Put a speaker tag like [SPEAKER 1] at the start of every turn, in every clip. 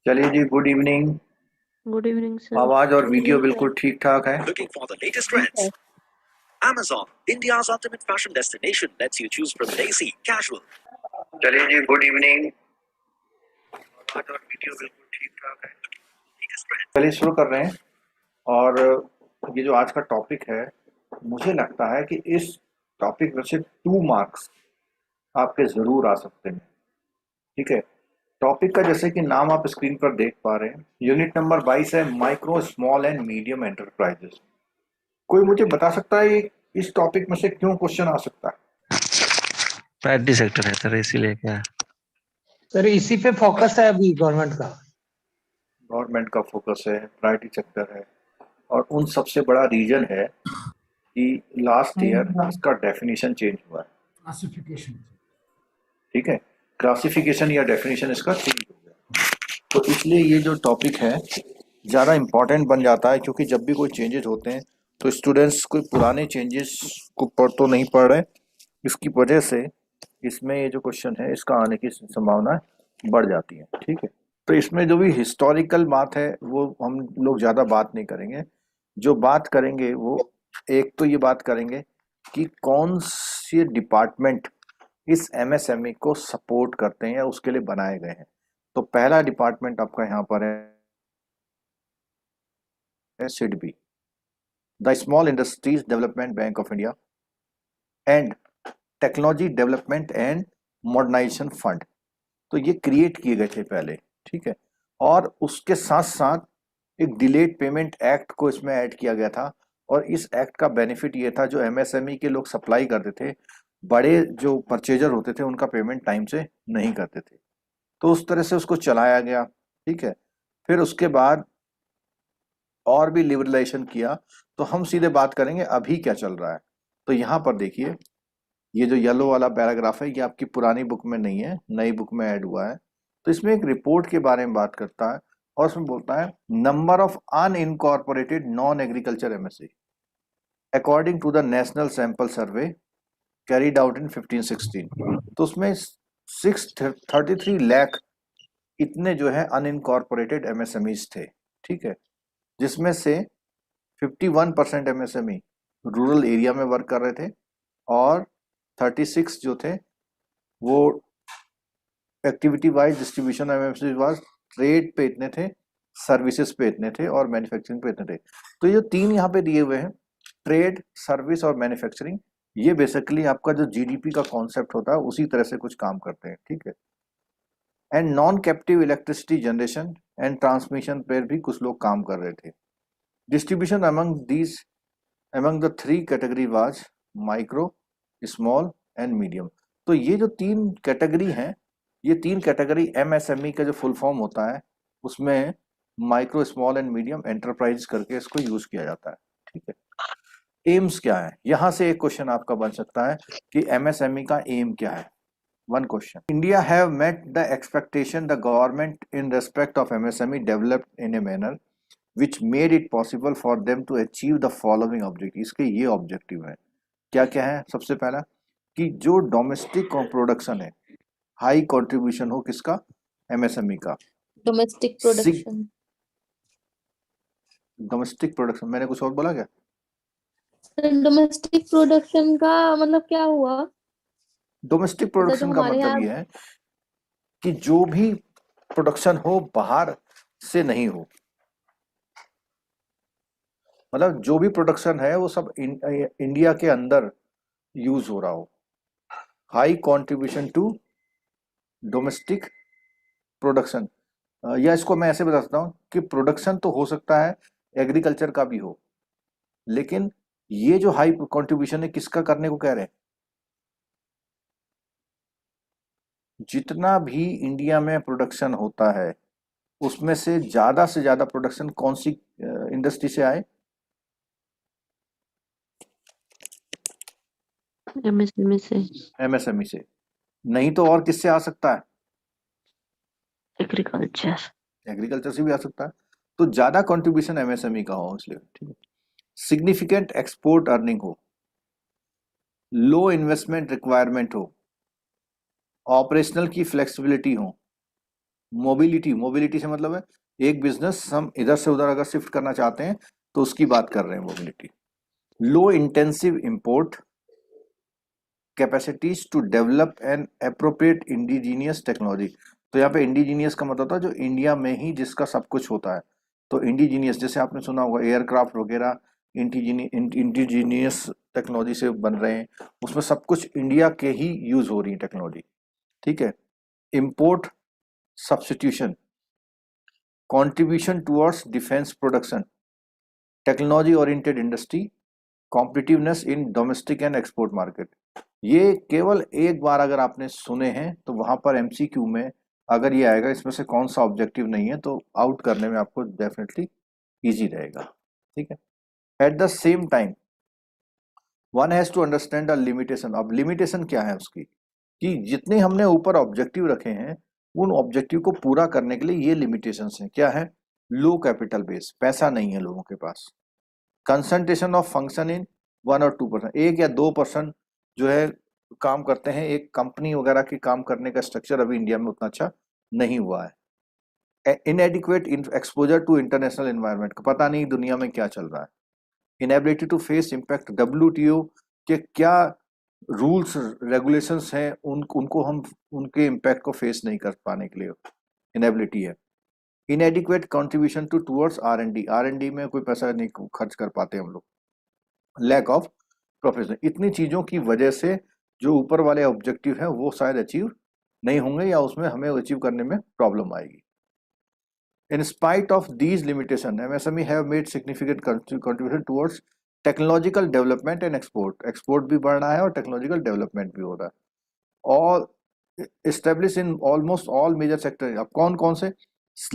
[SPEAKER 1] चलिए जी, good evening.
[SPEAKER 2] Good evening sir.
[SPEAKER 1] आवाज और वीडियो बिल्कुल ठीक ठाक है।
[SPEAKER 3] Looking for the latest trends? Amazon, India's ultimate fashion destination, lets you choose from lacy, casual.
[SPEAKER 1] चलिए जी, गुड इवनिंग। आवाज और वीडियो बिल्कुल ठीक ठाक है।
[SPEAKER 3] Latest trends.
[SPEAKER 1] चलिए शुरू कर रहे हैं। और ये जो आज का टॉपिक है, मुझे लगता है कि इस टॉपिक में से 2 मार्क्स आपके जरूर आ सकते हैं। ठीक है। टॉपिक का जैसे कि नाम आप स्क्रीन पर देख पा रहे हैं, यूनिट नंबर 22 है micro small and medium enterprises. कोई मुझे बता सकता है इस टॉपिक में से क्यों क्वेश्चन आ सकता है?
[SPEAKER 4] प्रायोरिटी सेक्टर है सर, इसीलिए क्या
[SPEAKER 5] सर इसी पे फोकस है अभी गवर्नमेंट का।
[SPEAKER 1] गवर्नमेंट का फोकस है, प्रायोरिटी सेक्टर है, और उन सबसे बड़ा रीजन है कि लास्ट ईयर इसका डेफिनेशन चेंज हुआ है।
[SPEAKER 6] क्लासिफिकेशन।
[SPEAKER 1] ठीक है, क्लासिफिकेशन या डेफिनेशन इसका चेंज हो गया, तो इसलिए ये जो टॉपिक है ज़्यादा इम्पोर्टेंट बन जाता है, क्योंकि जब भी कोई चेंजेस होते हैं तो स्टूडेंट्स कोई पुराने चेंजेस को तो नहीं पढ़ रहे, इसकी वजह से इसमें ये जो क्वेश्चन है इसका आने की संभावना बढ़ जाती है। ठीक है, तो इसमें जो भी हिस्टोरिकल बात है वो हम लोग ज़्यादा बात नहीं करेंगे। जो बात करेंगे वो एक तो ये बात करेंगे कि कौन से डिपार्टमेंट इस एमएसएमई को सपोर्ट करते हैं या उसके लिए बनाए गए हैं। तो पहला डिपार्टमेंट आपका यहाँ पर है SIDBI, the small industries development bank of India and technology development and modernisation fund. तो ये क्रिएट किए गए थे पहले। ठीक है, और उसके साथ साथ एक डिलेड पेमेंट एक्ट को इसमें ऐड किया गया था, और इस एक्ट का बेनिफिट ये था जो एमएसएमई के लोग सप्लाई करते थे, बड़े जो परचेजर होते थे उनका पेमेंट टाइम से नहीं करते थे, तो उस तरह से उसको चलाया गया। ठीक है, फिर उसके बाद और भी लिबरलाइजेशन किया। तो हम सीधे बात करेंगे अभी क्या चल रहा है। तो यहाँ पर देखिए, ये जो येलो वाला पैराग्राफ है ये आपकी पुरानी बुक में नहीं है, नई बुक में ऐड हुआ है। तो इसमें एक रिपोर्ट के बारे में बात करता है, और उसमें बोलता है number of unincorporated non agriculture MSA according to the national sample survey carried out in 1516। तो उसमें 633 लाख इतने जो है अनइनकॉर्पोरेटेड एमएसएमईज थे। ठीक है, जिसमें से 51% एमएसएमई रूरल एरिया में वर्क कर रहे थे, और 36 जो थे वो activity wise distribution MSME was trade पे इतने थे, सर्विसेज पे इतने थे, और मैन्युफैक्चरिंग पे इतने थे। तो ये 3 यहाँ पे दिए हुए हैं, ट्रेड, सर्विस और मैन्युफैक्चरिंग। ये बेसिकली आपका जो जीडीपी का कॉन्सेप्ट होता है उसी तरह से कुछ काम करते हैं। ठीक है, and non captive electricity generation and transmission पर भी कुछ लोग काम कर रहे थे। Distribution among the 3 category was micro, small and medium. तो ये जो 3 कैटेगरी हैं, ये 3 कैटेगरी एमएसएमई का जो फुल फॉर्म होता है उसमें micro, small and medium enterprise करके इसको यूज किया जाता है। ठीक है, एम्स क्या है, यहां से एक क्वेश्चन आपका बन सकता है कि एमएसएमई का एम क्या है। One question, India have met the expectation the government in respect of MSME developed in a manner which made it possible for them to achieve the following objective। इसके ये ऑब्जेक्टिव है, क्या क्या है। सबसे पहला कि जो डोमेस्टिक प्रोडक्शन है, हाई कंट्रीब्यूशन हो किसका, एमएसएमई का।
[SPEAKER 2] Domestic production.
[SPEAKER 1] डोमेस्टिक प्रोडक्शन, मैंने कुछ और बोला क्या?
[SPEAKER 2] डोमेस्टिक प्रोडक्शन का मतलब क्या हुआ?
[SPEAKER 1] डोमेस्टिक प्रोडक्शन का मतलब ये है कि जो भी प्रोडक्शन हो बाहर से नहीं हो, मतलब जो भी प्रोडक्शन है वो सब इंडिया के अंदर यूज हो रहा हो। High contribution to domestic production, या इसको मैं ऐसे बता सकता हूँ कि प्रोडक्शन तो हो सकता है एग्रीकल्चर का भी हो, लेकिन ये जो हाई कंट्रीब्यूशन है किसका करने को कह रहे हैं, जितना भी इंडिया में प्रोडक्शन होता है उसमें से ज्यादा प्रोडक्शन कौन सी इंडस्ट्री से आए, एमएसएमई से। नहीं तो और किससे आ सकता है, एग्रीकल्चर से भी आ सकता है। तो ज्यादा कंट्रीब्यूशन एमएसएमई का हो इसलिए। ठीक है, सिग्निफिकेंट एक्सपोर्ट अर्निंग हो, लो इन्वेस्टमेंट रिक्वायरमेंट हो, ऑपरेशनल की फ्लेक्सिबिलिटी हो, मोबिलिटी, मोबिलिटी से मतलब है एक बिजनेस हम इधर से उधर अगर शिफ्ट करना चाहते हैं तो उसकी बात कर रहे हैं mobility. Low intensive import capacities to develop an appropriate indigenous technology. तो यहाँ पे इंडिजीनियस का मतलब था जो इंडिया में ही जिसका सब कुछ होता है। तो इंडिजीनियस जैसे आपने सुना होगा एयरक्राफ्ट वगैरह इंडिजीनियस टेक्नोलॉजी से बन रहे हैं, उसमें सब कुछ इंडिया के ही यूज हो रही है टेक्नोलॉजी, ठीक है। Import substitution, contribution towards defence production, technology oriented industry, competitiveness in domestic and export market. ये केवल एक बार अगर आपने सुने हैं तो वहां पर एमसीक्यू में अगर ये आएगा इसमें से कौन सा ऑब्जेक्टिव नहीं है तो आउट करने में आपको डेफिनेटली इजी रहेगा, ठीक है। At the same time one has to understand the limitation. अब लिमिटेशन क्या है उसकी, कि जितने हमने ऊपर ऑब्जेक्टिव रखे हैं उन ऑब्जेक्टिव को पूरा करने के लिए ये लिमिटेशंस हैं। क्या है? लो कैपिटल बेस, पैसा नहीं है लोगों के पास। कंसंट्रेशन ऑफ फंक्शन इन 1 और 2%, 1 या 2% जो है काम करते हैं। एक कंपनी वगैरह की काम करने का स्ट्रक्चर अभी इंडिया में उतना अच्छा नहीं हुआ है। Inadequate exposure to international environment, पता नहीं दुनिया में क्या चल रहा है। Inability to face impact, WTO के क्या रूल्स रेगुलेशंस हैं उनको हम उनके इम्पैक्ट को फेस नहीं कर पाने के लिए इनएबिलिटी है। इनएडिक्वेट कंट्रीब्यूशन टू टूवर्ड्स R&D में कोई पैसा नहीं खर्च कर पाते हम लोग। लैक ऑफ प्रोफेशनल, इतनी चीजों की वजह से जो ऊपर वाले ऑब्जेक्टिव हैं वो शायद अचीव नहीं होंगे या उसमें हमें अचीव करने में प्रॉब्लम आएगी। In spite of these limitations, MSME have made significant contribution towards technological development and export. Export भी बढ़ रहा है और टेक्नोलॉजिकल डेवलपमेंट भी हो रहा है। और established in almost all major sectors। अब कौन कौन से?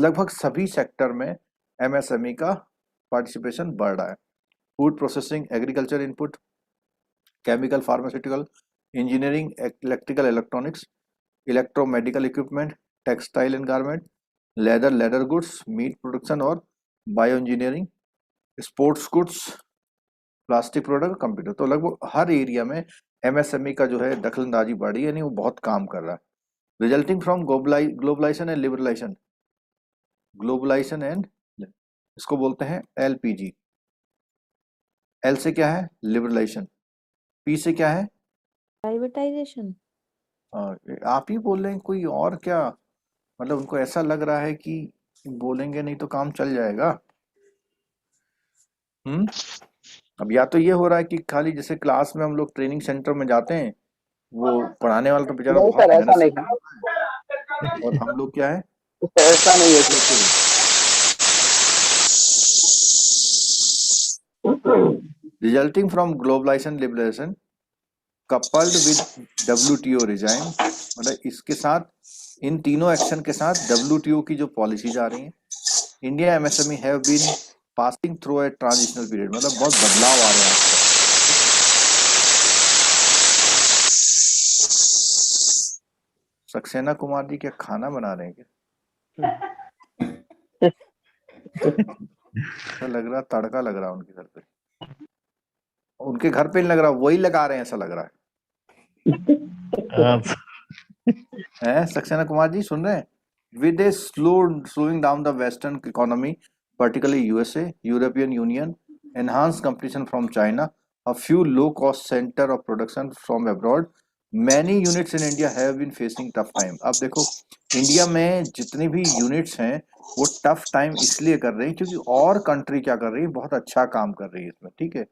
[SPEAKER 1] लगभग सभी सेक्टर में MSME का पार्टिसिपेशन बढ़ रहा है। Food processing, agriculture input, chemical pharmaceutical, engineering, electrical electronics, electromedical equipment, textile and garment, leather goods, meat production और bio engineering, sports goods, plastic product, computer. तो लगभग हर एरिया में MSME का जो है दखलंदाजी बढ़ी, यानी वो बहुत काम कर रहा है। Resulting from globalisation and liberalisation, globalisation and इसको बोलते हैं LPG। L से क्या है? लिबरलाइजेशन। P से क्या है?
[SPEAKER 2] प्राइवेटाइजेशन।
[SPEAKER 1] आप ही बोल रहे हैं, कोई और क्या? मतलब उनको ऐसा लग रहा है कि बोलेंगे नहीं तो काम चल जाएगा। अब या तो ये हो रहा है कि खाली जैसे क्लास में हम लोग ट्रेनिंग सेंटर में जाते हैं, वो पढ़ाने वाला तो बेचारा
[SPEAKER 6] नहीं
[SPEAKER 1] बहुत
[SPEAKER 6] सर, ऐसा
[SPEAKER 1] मेहनत से
[SPEAKER 6] नहीं
[SPEAKER 1] पढ़ाता है और हम लोग क्या है,
[SPEAKER 6] सर, ऐसा नहीं है
[SPEAKER 1] resulting from globalisation liberalisation coupled with WTO regime. मतलब इसके साथ, इन तीनों एक्शन के साथ WTO की जो पॉलिसीज आ रही हैं, India MSME have been passing through a transitional period, मतलब बहुत बदलाव आ रहे हैं आजकल। सक्सेना कुमार जी क्या खाना बना रहे हैं क्या? लग रहा तड़का लग रहा उनके घर पे, उनके घर पे नहीं लग रहा, वही लगा रहे हैं ऐसा लग रहा है। सक्सेना कुमार जी सुन रहे हैं? With a slowing down the Western economy, particularly USA, European Union, enhanced competition from China, a few low-cost center of production from abroad, many units in India have been facing tough time। अब देखो India में जितनी भी units हैं वो tough time इसलिए कर रही हैं क्योंकि और कंट्री क्या कर रही है, बहुत अच्छा काम कर रही है इसमें, ठीक है।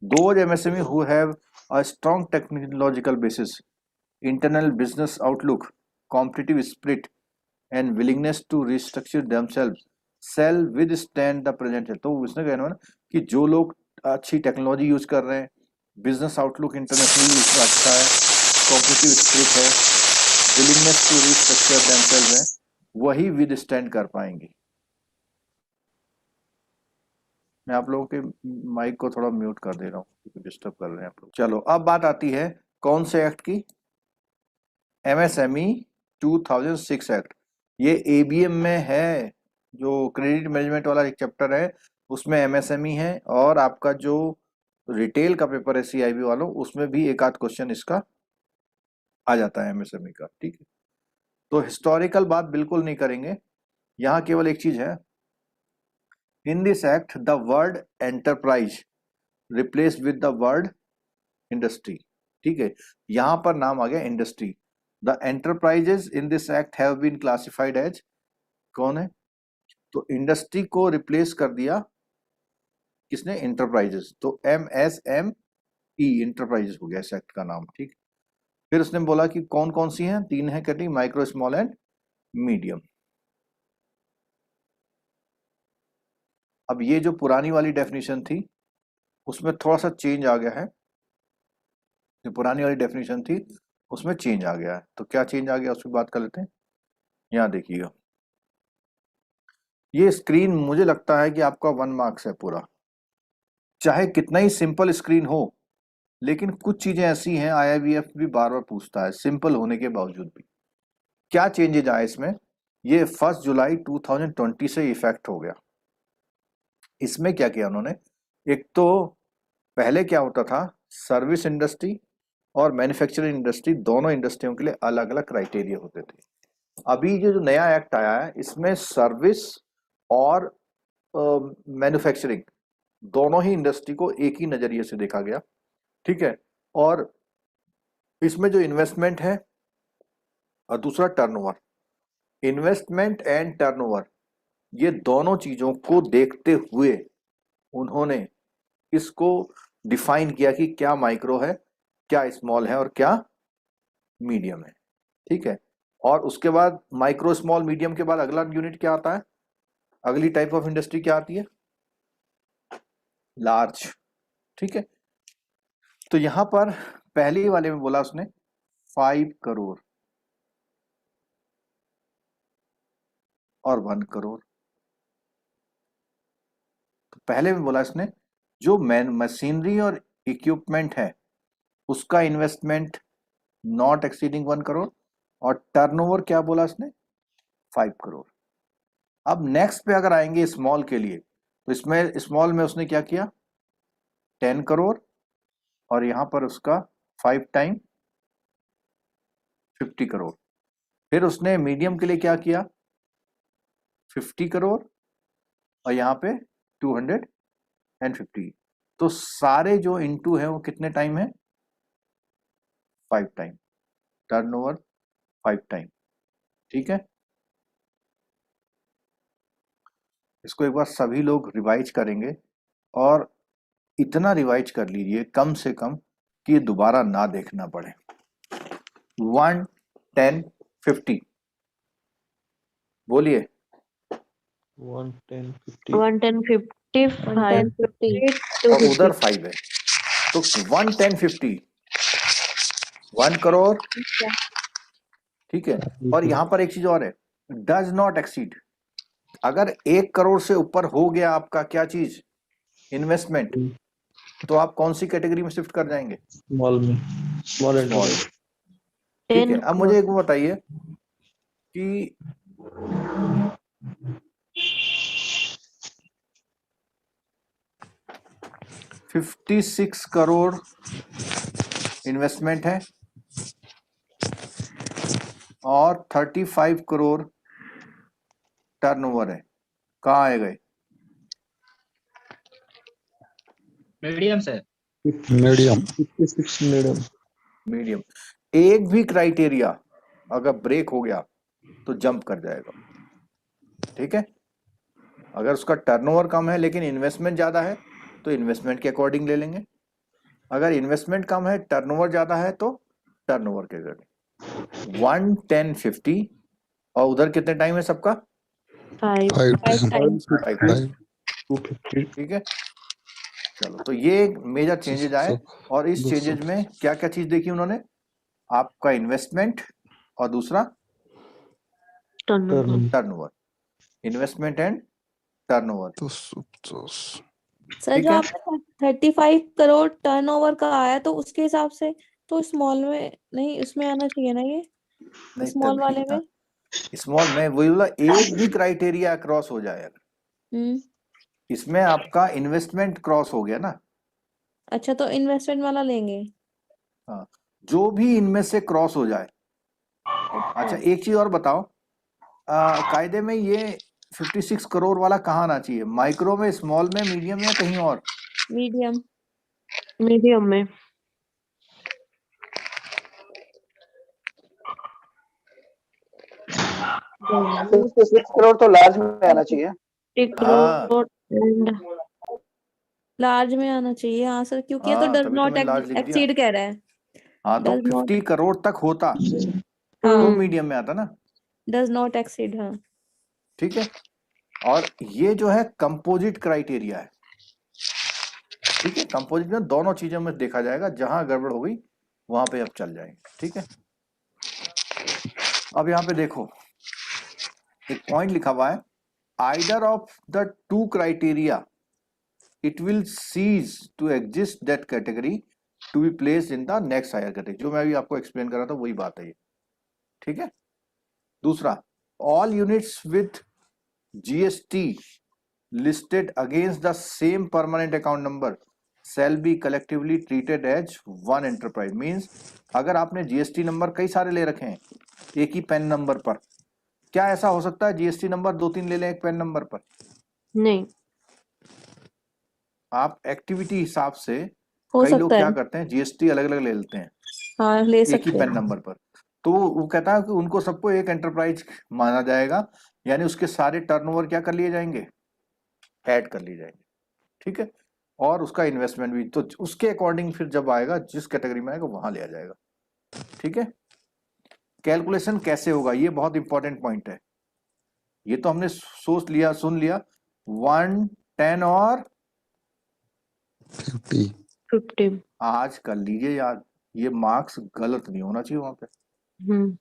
[SPEAKER 1] Those MSME who have a strong technological basis, internal business outlook, competitive spirit and willingness to restructure themselves shall withstand the present है। तो उसने कहना है ना कि जो लोग अच्छी टेक्नोलॉजी यूज कर रहे हैं, बिजनेस आउटलुक इंटरनेशनली उसमें अच्छा है, कॉम्पिटिटिव स्पिरिट है, विलिंगनेस टू रिस्ट्रक्चर देमसेल्व्स है, वही विदस्टैंड कर पाएंगे। मैं आप लोगों के माइक को थोड़ा म्यूट कर दे रहा हूँ क्योंकि डिस्टर्ब कर रहे हैं आप लोग। चलो अब बात आती है कौन से एक्ट की? MSME 2006 act. ये ABM में है, जो क्रेडिट मैनेजमेंट वाला एक चैप्टर है उसमें MSME है, और आपका जो रिटेल का पेपर है CIB वालों, उसमें भी एक आध क्वेश्चन इसका आ जाता है MSME का, ठीक है। तो हिस्टोरिकल बात बिल्कुल नहीं करेंगे, यहाँ केवल एक चीज है, in this act the word enterprise replace with the word industry. ठीक है, यहां पर नाम आ गया industry. The enterprises in this act have been classified as, कौन है, तो इंडस्ट्री को रिप्लेस कर दिया किसने, इंटरप्राइजेस, तो MSME इंटरप्राइजेस हो गया इस एक्ट का नाम। ठीक, फिर उसने बोला कि कौन कौन सी हैं, 3 है category, micro, small and medium. अब ये जो पुरानी वाली डेफिनेशन थी उसमें थोड़ा सा चेंज आ गया है, जो पुरानी वाली डेफिनेशन थी उसमें चेंज आ गया है। तो क्या चेंज आ गया उस पर बात कर लेते हैं। यहाँ देखिएगा, ये स्क्रीन मुझे लगता है कि आपका 1 मार्क्स है पूरा, चाहे कितना ही सिंपल स्क्रीन हो, लेकिन कुछ चीजें ऐसी हैं IIBF भी बार बार पूछता है सिंपल होने के बावजूद भी। क्या चेंजेज आए इसमें, ये 1 जुलाई 2020 से इफेक्ट हो गया। इसमें क्या किया उन्होंने, एक तो पहले क्या होता था, सर्विस इंडस्ट्री और मैन्युफैक्चरिंग इंडस्ट्री दोनों इंडस्ट्रियों के लिए अलग अलग क्राइटेरिया होते थे। अभी जो नया एक्ट आया है इसमें सर्विस और मैन्युफैक्चरिंग दोनों ही इंडस्ट्री को एक ही नजरिए से देखा गया। ठीक है, और इसमें जो इन्वेस्टमेंट है और दूसरा टर्नओवर, इन्वेस्टमेंट एंड टर्नओवर, ये दोनों चीजों को देखते हुए उन्होंने इसको डिफाइन किया कि क्या माइक्रो है, क्या स्मॉल है और क्या मीडियम है। ठीक है, और उसके बाद माइक्रो स्मॉल मीडियम के बाद अगला यूनिट क्या आता है, अगली टाइप ऑफ इंडस्ट्री क्या आती है, लार्ज। ठीक है, तो यहां पर पहले वाले में बोला उसने 5 करोड़ और 1 करोड़। तो पहले में बोला इसने जो मशीनरी और इक्विपमेंट है उसका इन्वेस्टमेंट नॉट एक्सीडिंग 1 करोड़, और टर्नओवर क्या बोला इसने, 5 करोड़। अब नेक्स्ट पे अगर आएंगे स्मॉल के लिए, तो इसमें स्मॉल में उसने क्या किया, 10 करोड़, और यहां पर उसका 5 टाइम 50 करोड़। फिर उसने मीडियम के लिए क्या किया, 50 करोड़, और यहाँ पे 250। तो सारे जो इनटू है वो कितने टाइम है, 5 टाइम, टर्नओवर 5 टाइम। ठीक है, इसको एक बार सभी लोग रिवाइज करेंगे, और इतना रिवाइज कर लीजिए कम से कम कि ये दोबारा ना देखना पड़े। 1, 10, 50 बोलिए,
[SPEAKER 4] 110 50
[SPEAKER 2] 110, 50, 110, 50,
[SPEAKER 1] और
[SPEAKER 2] 250.
[SPEAKER 1] उधर 5 है, तो 1, 10, 50 1 करोड़। ठीक है, और यहां पर एक चीज और है, डज नॉट एक्सीड। अगर 1 करोड़ से ऊपर हो गया आपका क्या चीज, इन्वेस्टमेंट, तो आप कौन सी कैटेगरी में शिफ्ट कर जाएंगे,
[SPEAKER 4] स्मॉल में, स्मॉल एंड
[SPEAKER 1] स्मॉल। ठीक है,
[SPEAKER 2] 10
[SPEAKER 1] अब मुझे एक वो बताइए कि $56 करोड़ इन्वेस्टमेंट है और 35 करोड़ टर्नओवर है, कहाँ आए गए,
[SPEAKER 6] मीडियम से
[SPEAKER 4] मीडियम, 56 मीडियम।
[SPEAKER 1] मीडियम। एक भी क्राइटेरिया अगर ब्रेक हो गया तो जंप कर जाएगा। ठीक है, अगर उसका टर्नओवर कम है लेकिन इन्वेस्टमेंट ज्यादा है तो इन्वेस्टमेंट के अकॉर्डिंग ले लेंगे, अगर इन्वेस्टमेंट कम है टर्नओवर ज्यादा है तो टर्नओवर के अकॉर्डिंग। 1, 10, 50, और उधर कितने टाइम है सबका,
[SPEAKER 2] 5 times.
[SPEAKER 1] 5 टाइम।
[SPEAKER 4] 250।
[SPEAKER 1] ठीक है, चलो, तो ये मेजर चेंजेज आए, और इस चेंजेज में क्या क्या चीज देखी उन्होंने, आपका इन्वेस्टमेंट और दूसरा
[SPEAKER 2] Turnover.
[SPEAKER 1] Turnover, investment and turnover.
[SPEAKER 2] Sir
[SPEAKER 1] ठीक
[SPEAKER 2] जो
[SPEAKER 1] है,
[SPEAKER 2] आपने 35 करोड़ टर्नओवर का आया तो उसके हिसाब से तो स्मॉल में नहीं, उसमें आना चाहिए ना ये,
[SPEAKER 1] नहीं
[SPEAKER 2] स्मॉल
[SPEAKER 1] तभी
[SPEAKER 2] वाले
[SPEAKER 1] था,
[SPEAKER 2] में.
[SPEAKER 1] स्मॉल में वही बोला, एक भी क्राइटेरिया क्रॉस हो जाए,
[SPEAKER 2] हम्म.
[SPEAKER 1] इसमें आपका इन्वेस्टमेंट क्रॉस हो गया ना।
[SPEAKER 2] अच्छा, तो इन्वेस्टमेंट वाला लेंगे.
[SPEAKER 1] हाँ, जो भी इनमें से क्रॉस हो जाए अच्छा एक चीज और बताओ, कायदे में ये 56 करोड़ वाला कहाँ आना चाहिए? माइक्रो में, स्मॉल में, मीडियम या कहीं और?
[SPEAKER 2] मीडियम।
[SPEAKER 7] मीडियम में।
[SPEAKER 8] 66 करोड़ तो लार्ज में आना चाहिए।
[SPEAKER 7] 50
[SPEAKER 1] हाँ
[SPEAKER 7] करोड़ एंड
[SPEAKER 2] लार्ज में आना चाहिए, हाँ सर, क्योंकि ये तो
[SPEAKER 1] हाँ,
[SPEAKER 2] डज
[SPEAKER 1] तभी तो
[SPEAKER 2] नॉट
[SPEAKER 1] मैंने लार्ज लिख दिया।
[SPEAKER 2] एक्सीड कह रहा है।
[SPEAKER 1] हाँ तो
[SPEAKER 2] डज नॉट,
[SPEAKER 1] 50 करोड़ तक होता तो
[SPEAKER 2] हाँ,
[SPEAKER 1] मीडियम में आता ना,
[SPEAKER 2] डज नॉट एक्सीड, हाँ।
[SPEAKER 1] ठीक है। और ये जो है कंपोजिट क्राइटेरिया है, ठीक है। कंपोजिट में दोनों चीजों में देखा जाएगा, जहां गड़बड़ हो गई वहां पे अब चल जाएंगे, ठीक है। अब यहाँ पे देखो एक पॉइंट लिखा हुआ है, either of the two criteria it will cease to exist that category to be placed in the next higher category. जो मैं अभी आपको एक्सप्लेन कर रहा था वही बात है ये, ठीक है। दूसरा, all units with GST listed against the same permanent account number shall be collectively treated as one enterprise। means अगर आपने जीएसटी नंबर कई सारे ले रखे हैं एक ही पेन नंबर पर, क्या ऐसा हो सकता है जीएसटी नंबर 2-3 ले लें एक पेन नंबर पर?
[SPEAKER 7] नहीं।
[SPEAKER 1] आप एक्टिविटी हिसाब से
[SPEAKER 2] हो
[SPEAKER 1] कई लोग
[SPEAKER 2] सकता
[SPEAKER 1] क्या
[SPEAKER 2] है,
[SPEAKER 1] करते हैं जीएसटी अलग अलग ले लेते हैं
[SPEAKER 2] हाँ, ले
[SPEAKER 1] एक ही
[SPEAKER 2] सकते
[SPEAKER 1] पेन
[SPEAKER 2] हैं।
[SPEAKER 1] नंबर पर, तो वो कहता है कि उनको सबको एक एंटरप्राइज माना जाएगा, यानी उसके सारे टर्नओवर क्या कर लिए जाएंगे, ऐड कर लिए जाएंगे, ठीक है। और उसका इन्वेस्टमेंट भी तो उसके अकॉर्डिंग फिर जब आएगा जिस कैटेगरी में आएगा वहां लिया जाएगा, ठीक है। कैलकुलेशन कैसे होगा, ये बहुत इंपॉर्टेंट पॉइंट है। ये तो हमने सोच लिया, सुन लिया 1, 10 और
[SPEAKER 7] 50।
[SPEAKER 1] आज कर लीजिए याद, ये मार्क्स गलत नहीं होना चाहिए वहां पे,
[SPEAKER 7] हम्म।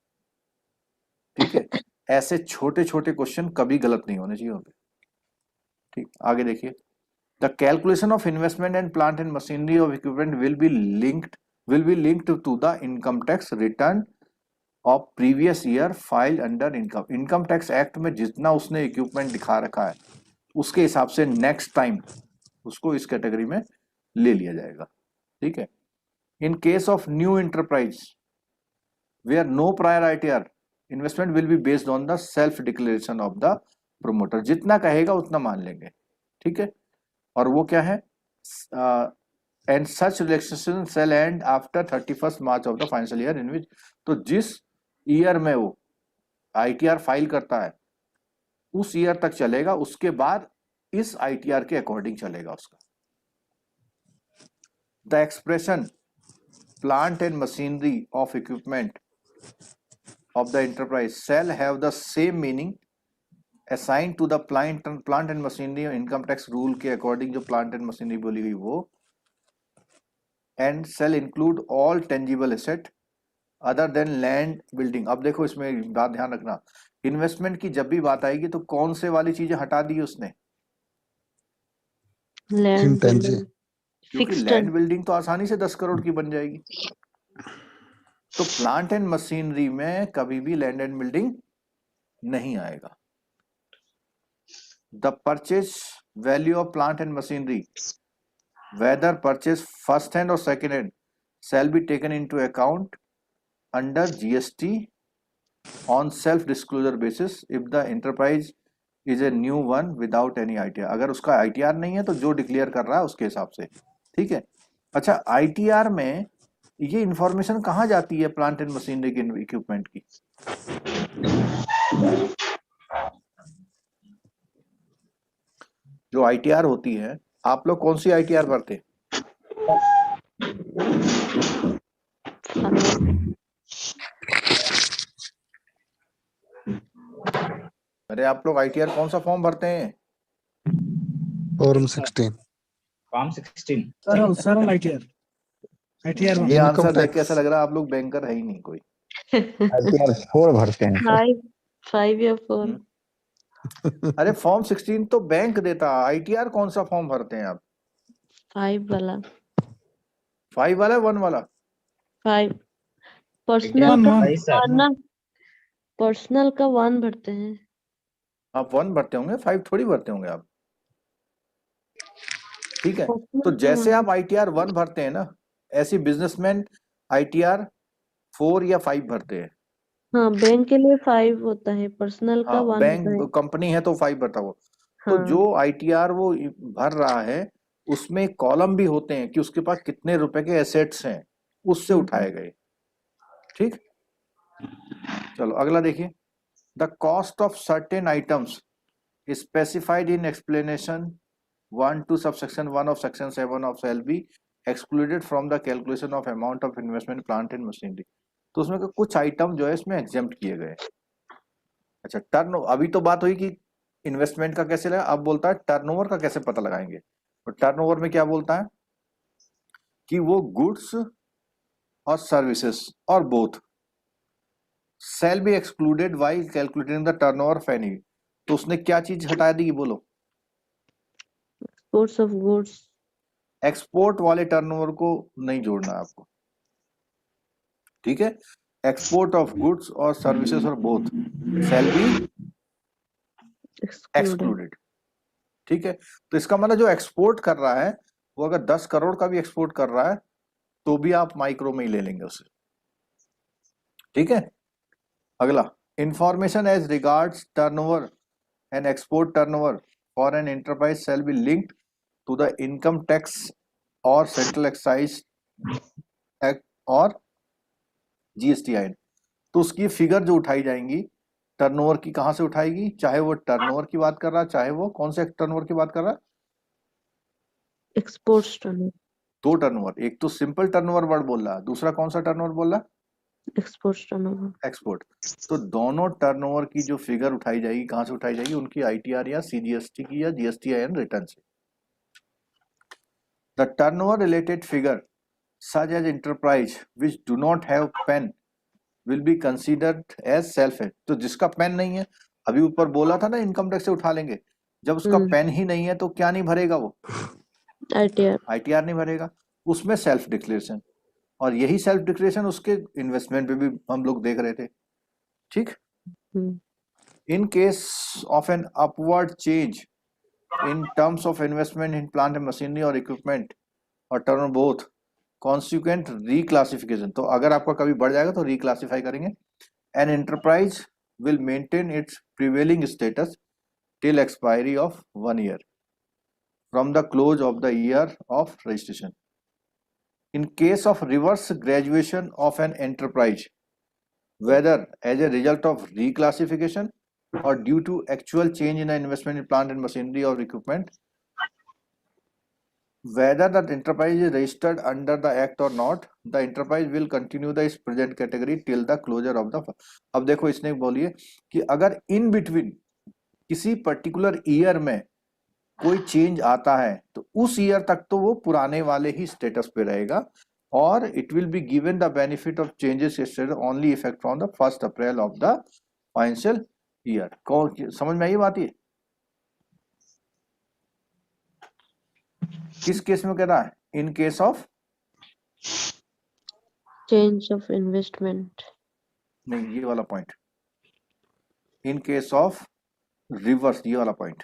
[SPEAKER 1] ठीक है। ऐसे छोटे छोटे क्वेश्चन कभी गलत नहीं होने चाहिए वहां पे, ठीक। आगे देखिए, the calculation of investment and plant and machinery of equipment will be linked to the income tax return of previous year file under income tax act में जितना उसने इक्विपमेंट दिखा रखा है उसके हिसाब से नेक्स्ट टाइम उसको इस कैटेगरी में ले लिया जाएगा, ठीक है। In case of new enterprise where no prior ITR investment will be based on the self declaration of the promoter, जितना कहेगा उतना मान लेंगे, ठीक है। और वो क्या है, and such relaxation shall end after 31 March of the financial year in which, तो जिस ईयर में वो आईटीआर फाइल करता है उस ईयर तक चलेगा, उसके बाद इस आईटीआर के अकॉर्डिंग चलेगा उसका। The expression plant and machinery of equipment of the enterprise shall have the same meaning assign to the plant and machinery income tax rule के अकॉर्डिंग, जो प्लांट एंड मशीनरी बोली गई वो, and shall include all tangible asset other than land building. अब देखो इसमें बात ध्यान रखना, इन्वेस्टमेंट की जब भी बात आएगी तो कौन से वाली चीजें हटा दी उसने,
[SPEAKER 7] लैंड बिल्डिंग,
[SPEAKER 1] क्योंकि
[SPEAKER 7] फिक्स्ड
[SPEAKER 1] लैंड बिल्डिंग तो आसानी से 10 करोड़ की बन जाएगी, तो प्लांट एंड मशीनरी में कभी भी लैंड एंड बिल्डिंग नहीं आएगा। The purchase value of plant and machinery, whether purchased first hand or second hand, shall be taken into account under GST on self disclosure basis if the enterprise is a new one without any ITR। अगर उसका ITR नहीं है तो जो declare कर रहा है उसके हिसाब से, ठीक है। अच्छा, ITR में ये इंफॉर्मेशन कहाँ जाती है प्लांट एंड मशीनरी के इक्विपमेंट की? जो आईटीआर होती है, आप लोग कौन सी आईटीआर भरते हैं? अरे आप लोग आईटीआर कौन सा फॉर्म भरते हैं?
[SPEAKER 4] फॉर्म 16।
[SPEAKER 6] फॉर्म 16।
[SPEAKER 5] सर आईटीआर
[SPEAKER 1] ये आंसर देख के ऐसा लग रहा है आप लोग बैंकर है ही नहीं कोई।
[SPEAKER 4] आईटीआर 4 भरते हैं।
[SPEAKER 7] 5 या 4।
[SPEAKER 1] अरे फॉर्म 16 तो बैंक देता, आईटीआर कौन सा फॉर्म भरते हैं आप?
[SPEAKER 7] 5 वाला।
[SPEAKER 1] 5 वाला 1 वाला?
[SPEAKER 7] 5 पर्सनल का
[SPEAKER 6] भाई साहब,
[SPEAKER 7] ना, पर्सनल का 1 भरते हैं।
[SPEAKER 1] आप 1 भरते होंगे, 5 थोड़ी भरते होंगे आप, ठीक है।
[SPEAKER 7] Personal
[SPEAKER 1] तो
[SPEAKER 7] का
[SPEAKER 1] जैसे
[SPEAKER 7] 1
[SPEAKER 1] आप आईटीआर 1 भरते हैं ना, ऐसी बिजनेसमैन आईटीआर 4 या 5 भरते हैं,
[SPEAKER 7] हाँ बैंक के लिए 5 होता है, पर्सनल का
[SPEAKER 1] हाँ
[SPEAKER 7] 1 होता है।
[SPEAKER 1] बैंक कंपनी है तो 5 भरता वो। तो
[SPEAKER 7] हाँ
[SPEAKER 1] जो आईटीआर वो भर रहा है उसमें कॉलम भी होते हैं कि उसके पास कितने रुपए के एसेट्स हैं, उससे उठाए गए। ठीक, चलो अगला देखिए। The cost of certain items specified in explanation 1 to subsection 1 of section 7 of shall be excluded from the calculation of amount of investment plant and machinery। तो उसमें का कुछ आइटम जो है इसमें एग्जेम्प्ट किए गए। अच्छा, टर्न अभी तो बात हुई कि इन्वेस्टमेंट का कैसे लगा, अब बोलता है टर्नओवर का कैसे पता लगाएंगे। तो टर्नओवर में क्या बोलता है कि वो गुड्स और सर्विसेज और both shall be excluded while calculating the turnover of any. तो उसने क्या चीज हटा दी बोलो,
[SPEAKER 7] एक्सपोर्ट्स ऑफ गुड्स।
[SPEAKER 1] एक्सपोर्ट वाले टर्नओवर को नहीं जोड़ना है आपको। ठीक है, एक्सपोर्ट ऑफ गुड्स और सर्विसेज और बोथ शैल बी एक्सक्लूडेड। ठीक है, तो इसका मतलब जो एक्सपोर्ट कर रहा है वो अगर 10 करोड़ का भी एक्सपोर्ट कर रहा है तो भी आप माइक्रो में ही ले लेंगे उसे। ठीक है, अगला information as regards turnover and export turnover for an enterprise shall be linked to the income tax और सेंट्रल एक्साइज एक्ट और जीएसटी आइन। तो उसकी फिगर जो उठाई जाएंगी टर्नओवर की कहां से उठाएगी, चाहे वो टर्नओवर की बात कर रहा है चाहे वो कौन से टर्नओवर की बात कर रहा है।
[SPEAKER 7] Exports turnover.
[SPEAKER 1] दो टर्नओवर, एक तो सिंपल टर्नओवर वर्ड बोल रहा है, दूसरा कौन सा टर्नओवर बोल रहा है,
[SPEAKER 7] एक्सपोर्ट्स टर्नओवर।
[SPEAKER 1] एक्सपोर्ट। तो दोनों टर्नओवर की जो फिगर उठाई जाएगी कहां से उठाई जाएगी, उनकी आईटीआर या सीजीएसटी की या जीएसटीआईएन रिटर्न से। The turnover related figure such as enterprise which do not have PAN will be considered as self head. तो जिसका पैन नहीं है, अभी ऊपर बोला था ना इनकम टैक्स से उठा लेंगे, जब उसका पैन ही नहीं है तो क्या नहीं भरेगा वो, आईटीआर नहीं भरेगा, उसमें सेल्फ डिक्लेरेशन। और यही सेल्फ डिक्लेरेशन उसके इन्वेस्टमेंट पे भी हम लोग देख रहे थे। ठीक, in case of an upward change in terms of investment in plant and machinery और इक्विपमेंट और टर्न बोथ कॉन्सिक्वेंट रिक्लासिफिकेशन। तो अगर आपका कभी बढ़ जाएगा तो रिक्लासिफाई करेंगे। An enterprise will maintain its prevailing status till expiry of 1 year from the close of the year of registration. In case of reverse graduation of an enterprise whether as a result of reclassification और due to actual change in investment in plant and machinery और equipment, whether the enterprise is registered under the act or not, the enterprise will continue the present category till the closure of the। अब देखो इसने बोलिए कि अगर in between किसी particular year में कोई चेंज आता है तो उस ईयर तक तो वो पुराने वाले ही स्टेटस पे रहेगा और it will be given the benefit of changes status only effect from the 1 April of the financial year. कौन समझ में आई बात ये? किस केस में कह रहा है, in case of
[SPEAKER 7] change of investment,
[SPEAKER 1] नहीं ये वाला point, in case of reverse ये वाला point,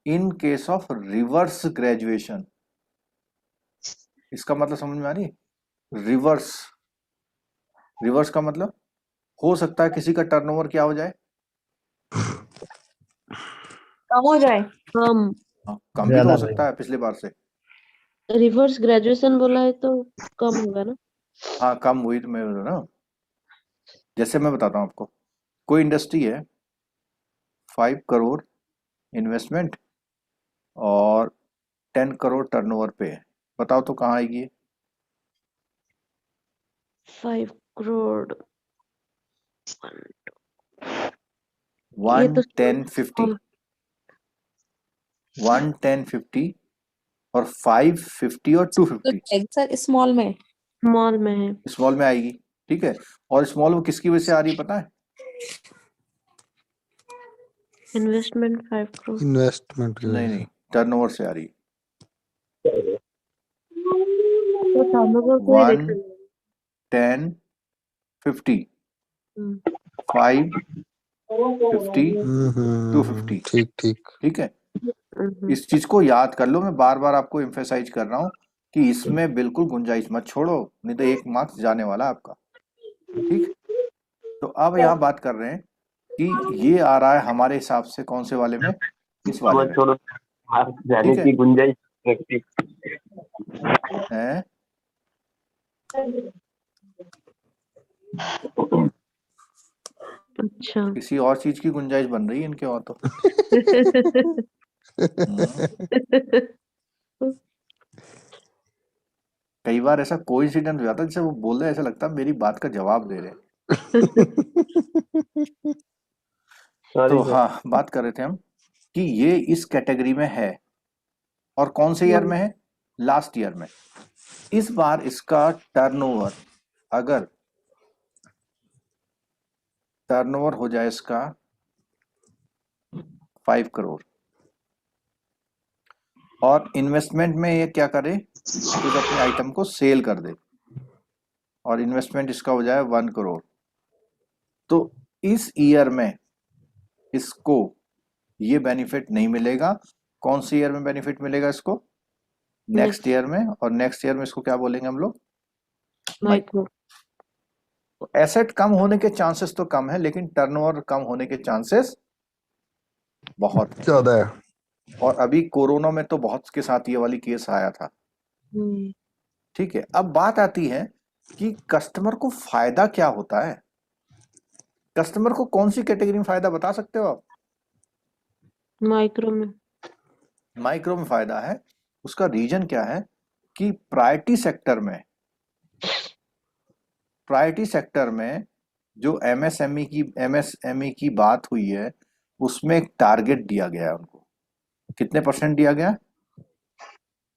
[SPEAKER 1] in case of reverse graduation. इसका मतलब समझ में आ रही, रिवर्स, रिवर्स का मतलब हो सकता है किसी का टर्नओवर क्या हो जाए,
[SPEAKER 2] कम हो जाए,
[SPEAKER 7] कम।
[SPEAKER 1] कम भी तो हो सकता है पिछले बार से।
[SPEAKER 7] रिवर्स ग्रेजुएशन बोला है तो कम होगा ना।
[SPEAKER 1] हाँ कम हुई तो मैं ना, जैसे मैं बताता हूँ आपको, कोई इंडस्ट्री है 5 करोड़ इन्वेस्टमेंट और 10 करोड़ टर्नओवर पे है, बताओ तो कहाँ आएगी ये?
[SPEAKER 7] 5 करोड़
[SPEAKER 1] 1 10 50 1 10 50 और 5 50 और 250
[SPEAKER 2] सर स्मॉल में
[SPEAKER 7] है,
[SPEAKER 1] स्मॉल में आएगी। ठीक है, और स्मॉल वो किसकी वजह से आ रही है पता है?
[SPEAKER 7] इन्वेस्टमेंट 5 करोड़,
[SPEAKER 4] इन्वेस्टमेंट
[SPEAKER 1] नहीं टर्नओवर से आ रही है।
[SPEAKER 7] तो टर्नओवर को ही
[SPEAKER 1] 1
[SPEAKER 7] देख
[SPEAKER 1] 10 50 5 50 250।
[SPEAKER 4] ठीक ठीक
[SPEAKER 1] ठीक है, इस चीज को याद कर लो, मैं बार बार आपको एम्फेसाइज कर रहा हूँ कि इसमें बिल्कुल गुंजाइश मत छोड़ो, नहीं तो 1 मार्क्स जाने वाला आपका। ठीक, तो अब यहाँ बात कर रहे हैं कि ये आ रहा है हमारे हिसाब से कौन से वाले में, इस वाले में।
[SPEAKER 9] छोड़ो, जाने
[SPEAKER 1] ठीक है,
[SPEAKER 9] की गुंजाइश रखती।
[SPEAKER 1] हैं?
[SPEAKER 7] अच्छा।
[SPEAKER 1] किसी और चीज की गुंजाइश बन रही है इनके और तो। कई बार ऐसा कोइंसिडेंस हो जाता है, जैसे वो बोल रहे हैं, ऐसा लगता है मेरी बात का जवाब दे रहे हैं। तो हाँ, बात कर रहे थे हम कि ये इस कैटेगरी में है, और कौन से ईयर में है? लास्ट ईयर में। इस बार इसका टर्नओवर, अगर टर्नओवर हो जाए इसका 5 करोड़, और इन्वेस्टमेंट में ये क्या करे, कुछ अपने आइटम को सेल कर दे, और इन्वेस्टमेंट इसका हो जाए 1 करोड़, तो इस ईयर में इसको ये बेनिफिट नहीं मिलेगा। कौन सी ईयर में बेनिफिट मिलेगा इसको? नेक्स्ट ईयर में। और नेक्स्ट ईयर में इसको क्या बोलेंगे हम लोग?
[SPEAKER 7] माइक्रो।
[SPEAKER 1] तो एसेट कम होने के चांसेस तो कम है, लेकिन टर्नओवर कम होने के चांसेस बहुत है।
[SPEAKER 4] ज्यादा है।
[SPEAKER 1] और अभी कोरोना में तो बहुत के साथ ये वाली केस आया था। ठीक है, अब बात आती है कि कस्टमर को फायदा क्या होता है। कस्टमर को कौन सी कैटेगरी में फायदा बता सकते हो आप?
[SPEAKER 7] माइक्रो में।
[SPEAKER 1] माइक्रो में फायदा है। उसका रीजन क्या है कि प्रायोरिटी सेक्टर में जो एमएसएमई की बात हुई है, उसमें एक टारगेट दिया गया है उनको। कितने % दिया गया?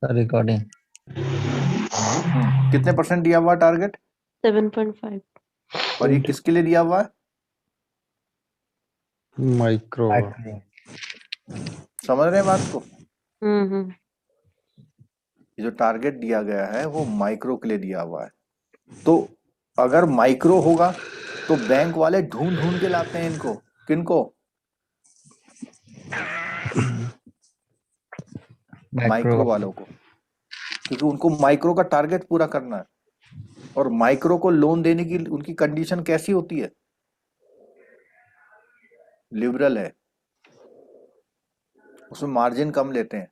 [SPEAKER 6] रिकॉर्डिंग
[SPEAKER 1] कितने % दिया हुआ टारगेट?
[SPEAKER 7] 7.5।
[SPEAKER 1] और ये किसके लिए दिया हुआ है?
[SPEAKER 4] माइक्रो।
[SPEAKER 1] समझ रहे हैं बात को?
[SPEAKER 7] हम्म।
[SPEAKER 1] ये जो टारगेट दिया गया है वो माइक्रो के लिए दिया हुआ है। तो अगर माइक्रो होगा तो बैंक वाले ढूंढ ढूंढ के लाते हैं इनको। किनको? माइक्रो वालों को, क्योंकि उनको माइक्रो का टारगेट पूरा करना है। और माइक्रो को लोन देने की उनकी कंडीशन कैसी होती है? लिबरल है, उसमें मार्जिन कम लेते हैं।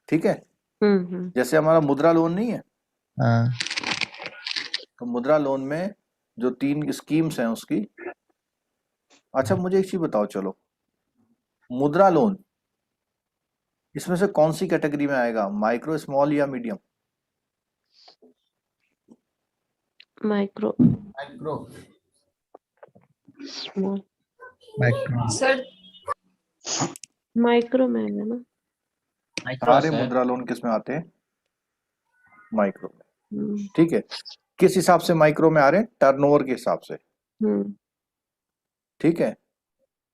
[SPEAKER 1] ठीक है, जैसे हमारा मुद्रा लोन नहीं है, तो मुद्रा लोन में जो 3 स्कीम्स हैं उसकी। अच्छा, मुझे एक चीज बताओ, चलो मुद्रा लोन इसमें से कौन सी कैटेगरी में आएगा, माइक्रो, स्मॉल या medium?
[SPEAKER 7] Micro. Small.
[SPEAKER 5] Sir
[SPEAKER 7] micro में है ना।
[SPEAKER 1] सारे मुद्रा लोन किस में आते हैं? माइक्रो में। ठीक है, किस हिसाब से माइक्रो में आ रहे हैं? टर्नओवर के हिसाब से। ठीक है,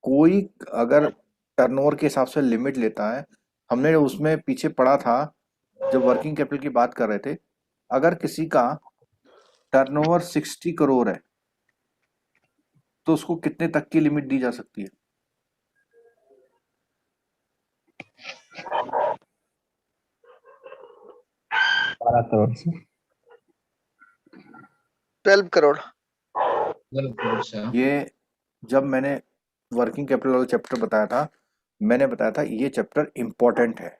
[SPEAKER 1] कोई अगर टर्नओवर के हिसाब से लिमिट लेता है, हमने उसमें पीछे पढ़ा था जब वर्किंग कैपिटल की बात कर रहे थे, अगर किसी का टर्नओवर 60 करोड़ है तो उसको कितने तक की लिमिट दी जा सकती है?
[SPEAKER 6] 12 करोड़ से
[SPEAKER 8] 12 करोड़।
[SPEAKER 1] ये जब मैंने वर्किंग कैपिटल वाला चैप्टर बताया था, मैंने बताया था ये चैप्टर इंपॉर्टेंट है।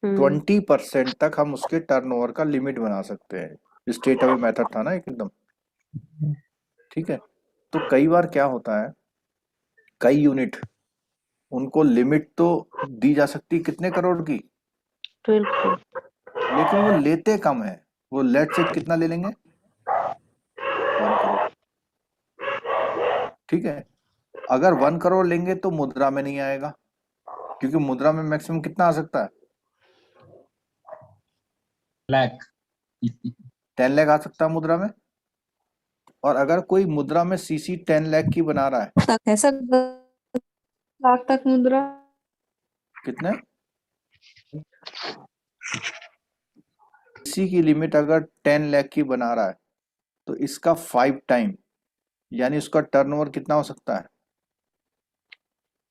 [SPEAKER 1] 20% तक हम उसके टर्नओवर का लिमिट बना सकते हैं। स्ट्रेट अवे मेथड था ना एकदम। ठीक है, तो कई बार क्या होता है, कई यूनिट उनको लिमिट तो दी जा सकती है कितने करोड़ की,
[SPEAKER 7] 12 करोड़।
[SPEAKER 1] लेकिन वो लेते कम है। वो लेट से कितना ले लेंगे? 1 करोड़। ठीक है, अगर 1 करोड़ लेंगे तो मुद्रा में नहीं आएगा, क्योंकि मुद्रा में मैक्सिमम कितना आ सकता है?
[SPEAKER 6] लाख
[SPEAKER 1] 10 लाख आ सकता है मुद्रा में। और अगर कोई मुद्रा में सीसी 10 लाख की बना रहा है,
[SPEAKER 2] तक है सर, 10 लाख तक मुद्रा।
[SPEAKER 1] कितने? सीसी की लिमिट अगर 10 लाख की बना रहा है तो इसका 5 टाइम, यानी उसका टर्नओवर कितना हो सकता है?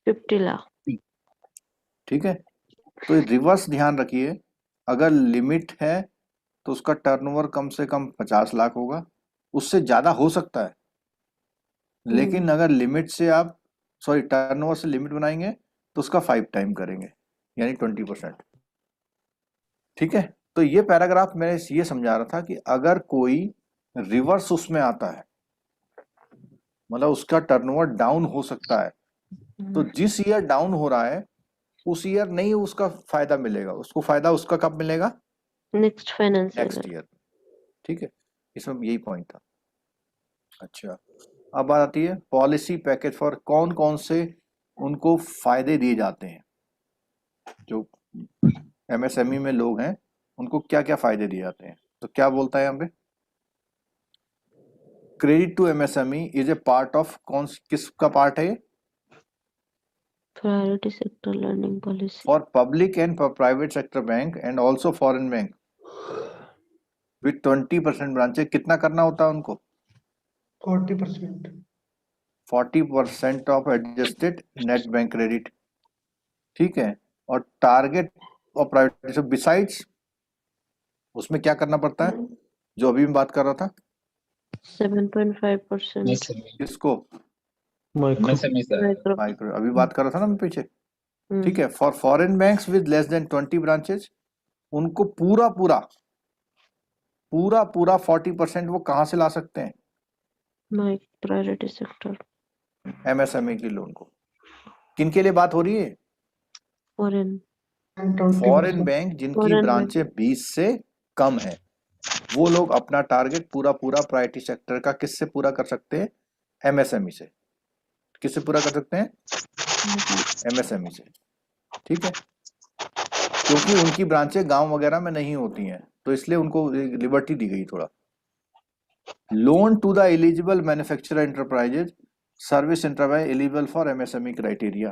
[SPEAKER 7] 50 लाख।
[SPEAKER 1] ठीक है, तो रिवर्स ध्यान रखिए, अगर लिमिट है तो उसका टर्नओवर कम से कम 50 लाख होगा, उससे ज्यादा हो सकता है, लेकिन अगर लिमिट से आप टर्नओवर से लिमिट बनाएंगे तो उसका 5 टाइम करेंगे, यानी 20%। ठीक है, तो ये पैराग्राफ मैं ये समझा रहा था कि अगर कोई रिवर्स उसमें आता है, मतलब उसका टर्नओवर डाउन हो सकता है, तो जिस ईयर डाउन हो रहा है उस ईयर नहीं उसका फायदा मिलेगा, उसको फायदा उसका कब मिलेगा?
[SPEAKER 7] Next financial
[SPEAKER 1] next year. ठीक है, इसमें यही पॉइंट था। अच्छा, अब बात आती है पॉलिसी पैकेज फॉर, कौन कौन से उनको फायदे दिए जाते हैं, जो एमएसएमई में लोग हैं उनको क्या क्या फायदे दिए जाते हैं। तो क्या बोलता है यहाँ पे, credit to MSME is a part of, कौन किसका पार्ट है?
[SPEAKER 7] Priority sector learning policy
[SPEAKER 1] for public and private sector bank and also foreign bank with 20% branches. कितना करना होता है उनको?
[SPEAKER 5] 40%।
[SPEAKER 1] 40% of adjusted net bank credit. ठीक है, और टारगेट और प्राइवेट बिसाइड्स उसमें क्या करना पड़ता है, जो अभी मैं बात कर रहा था?
[SPEAKER 7] 7.5%।
[SPEAKER 1] किसको?
[SPEAKER 6] MSME sir.
[SPEAKER 7] माइक्रो
[SPEAKER 1] माइक्रो, अभी बात कर रहा था ना मैं पीछे। ठीक है, for foreign banks with less than 20 branches, उनको पूरा पूरा 40% वो कहां से ला सकते हैं?
[SPEAKER 7] प्रायोरिटी सेक्टर
[SPEAKER 1] एमएसएमई की लोन को। किनके लिए बात हो रही है?
[SPEAKER 7] फॉरेन
[SPEAKER 1] फॉरेन बैंक जिनकी
[SPEAKER 7] Foreign
[SPEAKER 1] ब्रांचें 20 से कम है, वो लोग अपना टारगेट पूरा प्रायोरिटी सेक्टर का किससे पूरा कर सकते हैं? एमएसएमई से। किससे पूरा कर सकते हैं? एमएसएमई से। ठीक है, क्योंकि उनकी ब्रांचें गांव वगैरह में नहीं होती हैं, तो इसलिए उनको लिबर्टी दी गई थोड़ा। Loan to the eligible manufacturer enterprises service enterprise eligible for MSME criteria.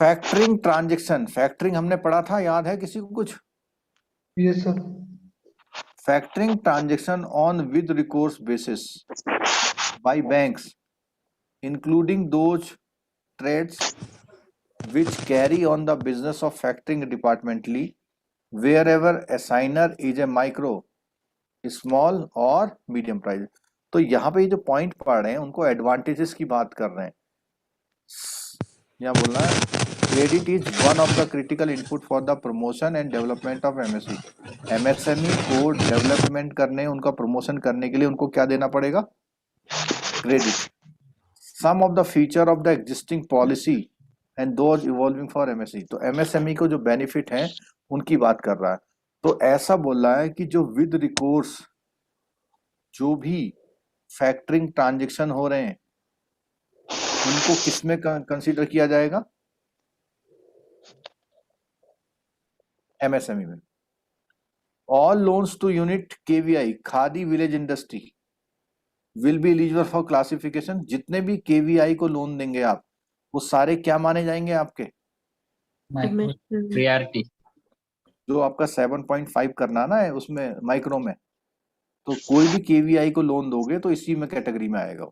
[SPEAKER 1] Factoring transaction, factoring हमने पढ़ा था, याद है किसी को कुछ?
[SPEAKER 5] Yes sir.
[SPEAKER 1] Factoring transaction on with recourse basis by banks including those trades which carry on the business of factoring departmentally wherever assigner is a micro, small और medium price। तो यहाँ पे ये जो पॉइंट पढ़ रहे हैं उनको एडवांटेजेस की बात कर रहे हैं। यहाँ बोलना है credit is one of the critical input for the promotion and development of MSE. MSME को डेवलपमेंट करने, उनका प्रमोशन करने के लिए उनको क्या देना पड़ेगा? Credit. Some of the feature of the existing policy and those evolving for MSE. तो एमएसएमई को जो बेनिफिट है उनकी बात कर रहा है। तो ऐसा बोल रहा है कि जो विद रिकोर्स, जो भी फैक्टरिंग ट्रांजैक्शन हो रहे हैं उनको किसमें कंसीडर किया जाएगा? एमएसएमई में। All loans to unit KVI Khadi village industry will be eligible for classification. जितने भी केवीआई को लोन देंगे आप, वो सारे क्या माने जाएंगे आपके?
[SPEAKER 6] प्रायोरिटी।
[SPEAKER 1] जो आपका 7.5 करना ना है उसमें माइक्रो में, तो कोई भी केवीआई को लोन दोगे तो इसी में कैटेगरी में आएगा।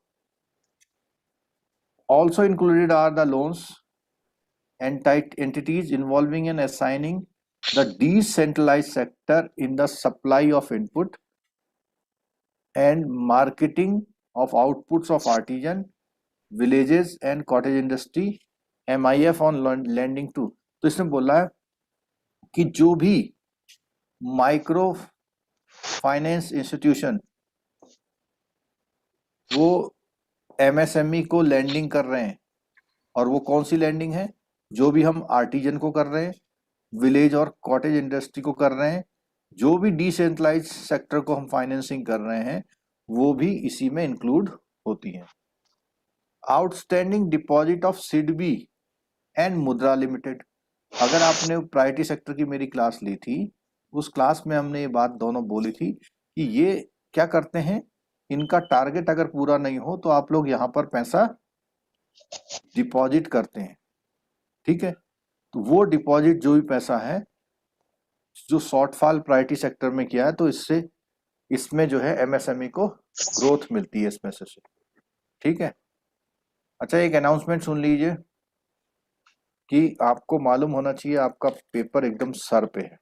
[SPEAKER 1] Also included are the loans and entities involving in assigning the decentralized sector in the supply of input and marketing of outputs of artisan villages and cottage industry MIF on lending to। तो इसमें बोला है कि जो भी micro finance institution वो MSME को landing कर रहे हैं, और वो कौन सी लैंडिंग है? जो भी हम आर्टिजन को कर रहे हैं, विलेज और कॉटेज इंडस्ट्री को कर रहे हैं, जो भी डिसेंट्रलाइज सेक्टर को हम फाइनेंसिंग कर रहे हैं, वो भी इसी में इंक्लूड होती हैं। Outstanding deposit of SIDBI and मुद्रा लिमिटेड। अगर आपने प्रायोरिटी सेक्टर की मेरी क्लास ली थी, उस क्लास में हमने ये बात दोनों बोली थी कि ये क्या करते हैं, इनका टारगेट अगर पूरा नहीं हो तो आप लोग यहाँ पर पैसा डिपॉजिट करते हैं। ठीक है, तो वो डिपॉजिट जो भी पैसा है जो शॉर्टफॉल प्रायोरिटी सेक्टर में किया है, तो इससे इसमें जो है एमएसएमई को ग्रोथ मिलती है इसमें से। ठीक है, अच्छा एक अनाउंसमेंट सुन लीजिए। कि आपको मालूम होना चाहिए आपका पेपर एकदम सर पे है,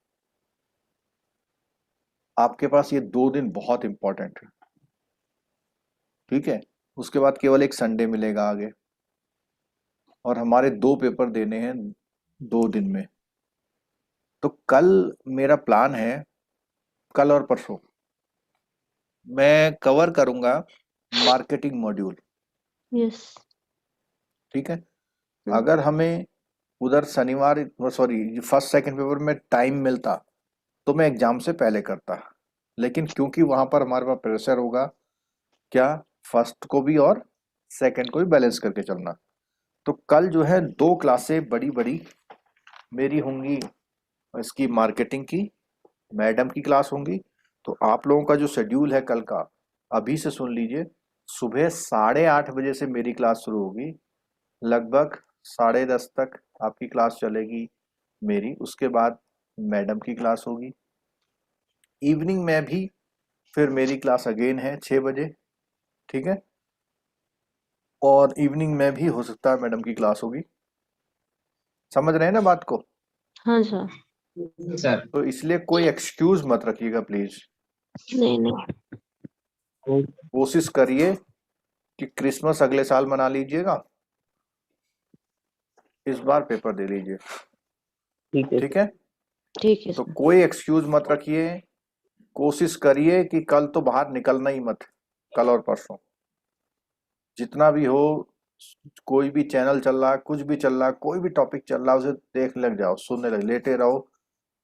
[SPEAKER 1] आपके पास ये 2 दिन बहुत इंपॉर्टेंट है, ठीक है। उसके बाद केवल एक संडे मिलेगा आगे, और हमारे 2 पेपर देने हैं 2 दिन में। तो कल मेरा प्लान है, कल और परसों मैं कवर करूंगा मार्केटिंग मॉड्यूल,
[SPEAKER 7] यस।
[SPEAKER 1] ठीक है। अगर हमें उधर शनिवार सॉरी फर्स्ट सेकंड पेपर में टाइम मिलता तो मैं एग्जाम से पहले करता, लेकिन क्योंकि वहां पर हमारे पास प्रेशर होगा, क्या फर्स्ट को भी और सेकंड को भी बैलेंस करके चलना, तो कल जो है 2 क्लासें बड़ी बड़ी मेरी होंगी, इसकी मार्केटिंग की मैडम की क्लास होंगी। तो आप लोगों का जो शेड्यूल है कल का, अभी से सुन लीजिए। सुबह 8:30 बजे से मेरी क्लास शुरू होगी, लगभग 10:30 तक आपकी क्लास चलेगी मेरी, उसके बाद मैडम की क्लास होगी। इवनिंग में भी फिर मेरी क्लास अगेन है 6 बजे, ठीक है। और इवनिंग में भी हो सकता है मैडम की क्लास होगी, समझ रहे हैं ना बात को।
[SPEAKER 7] हाँ सर।
[SPEAKER 6] सर
[SPEAKER 1] तो इसलिए कोई एक्सक्यूज मत रखिएगा प्लीज।
[SPEAKER 7] नहीं नहीं।
[SPEAKER 1] कोशिश करिए कि क्रिसमस अगले साल मना लीजिएगा, इस बार पेपर दे लीजिए,
[SPEAKER 9] ठीक है
[SPEAKER 1] ठीक है।
[SPEAKER 7] ठीक है
[SPEAKER 1] तो
[SPEAKER 7] सर।
[SPEAKER 1] कोई एक्सक्यूज मत रखिए, कोशिश करिए कि कल तो बाहर निकलना ही मत, कल और परसों जितना भी हो। कोई भी चैनल चल रहा है, कुछ भी चल रहा है, कोई भी टॉपिक चल रहा है, उसे देख लग जाओ, सुनने लग, लेटे रहो,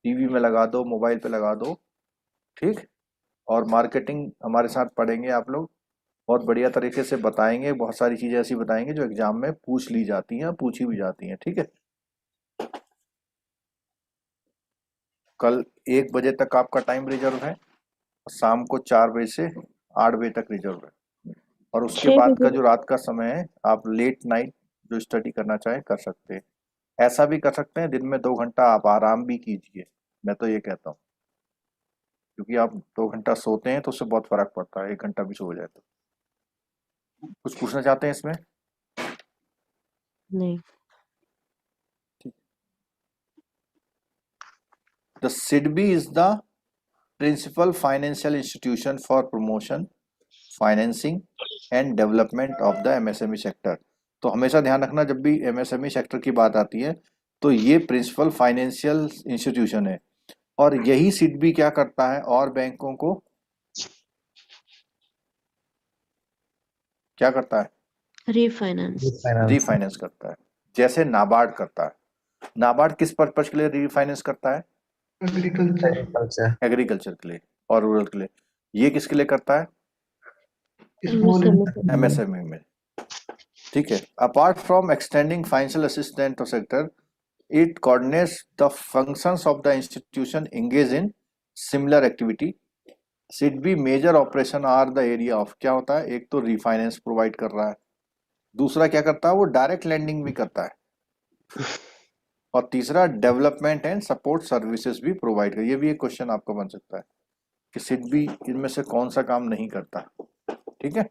[SPEAKER 1] टीवी में लगा दो, मोबाइल पे लगा दो, ठीक। और मार्केटिंग हमारे साथ पढ़ेंगे आप लोग, बहुत बढ़िया तरीके से बताएंगे, बहुत सारी चीजें ऐसी बताएंगे जो एग्जाम में पूछ ली जाती हैं, पूछी भी जाती हैं, ठीक है। कल 1 बजे तक आपका टाइम रिजर्व है, शाम को 4 बजे से 8 बजे तक रिजर्व है, और उसके
[SPEAKER 7] 6
[SPEAKER 1] बाद का
[SPEAKER 7] बजे।
[SPEAKER 1] जो रात का समय है आप लेट नाइट जो स्टडी करना चाहें कर सकते हैं। ऐसा भी कर सकते हैं दिन में 2 घंटा आप आराम भी कीजिए, मैं तो ये कहता हूँ, क्योंकि आप 2 घंटा सोते हैं तो उससे बहुत फर्क पड़ता है, 1 घंटा भी सो जाए तो। कुछ पूछना चाहते हैं इसमें?
[SPEAKER 7] नहीं।
[SPEAKER 1] The SIDBI is the principal financial institution for promotion, financing and development of the MSME sector। तो हमेशा ध्यान रखना जब भी MSME सेक्टर की बात आती है तो ये प्रिंसिपल फाइनेंशियल इंस्टीट्यूशन है, और यही SIDBI क्या करता है, और बैंकों को क्या करता है,
[SPEAKER 7] रीफाइनेंस।
[SPEAKER 1] रीफाइनेंस करता है, जैसे नाबार्ड करता है। नाबार्ड किस पर्पज के लिए रीफाइनेंस करता है? एग्रीकल्चर के लिए और रूरल के लिए। ये किसके लिए करता है? MSME में, ठीक है। Apart from extending financial assistant sector, it coordinates the functions of the institution engage in similar activity. SIDBI major operation are the area of, क्या होता है, एक तो रीफाइनेंस प्रोवाइड कर रहा है, दूसरा क्या करता है वो डायरेक्ट लैंडिंग भी करता है, और तीसरा डेवलपमेंट एंड सपोर्ट सर्विसेज भी प्रोवाइड कर। ये भी एक क्वेश्चन आपका बन सकता है कि SIDBI इनमें से कौन सा काम नहीं करता, ठीक है।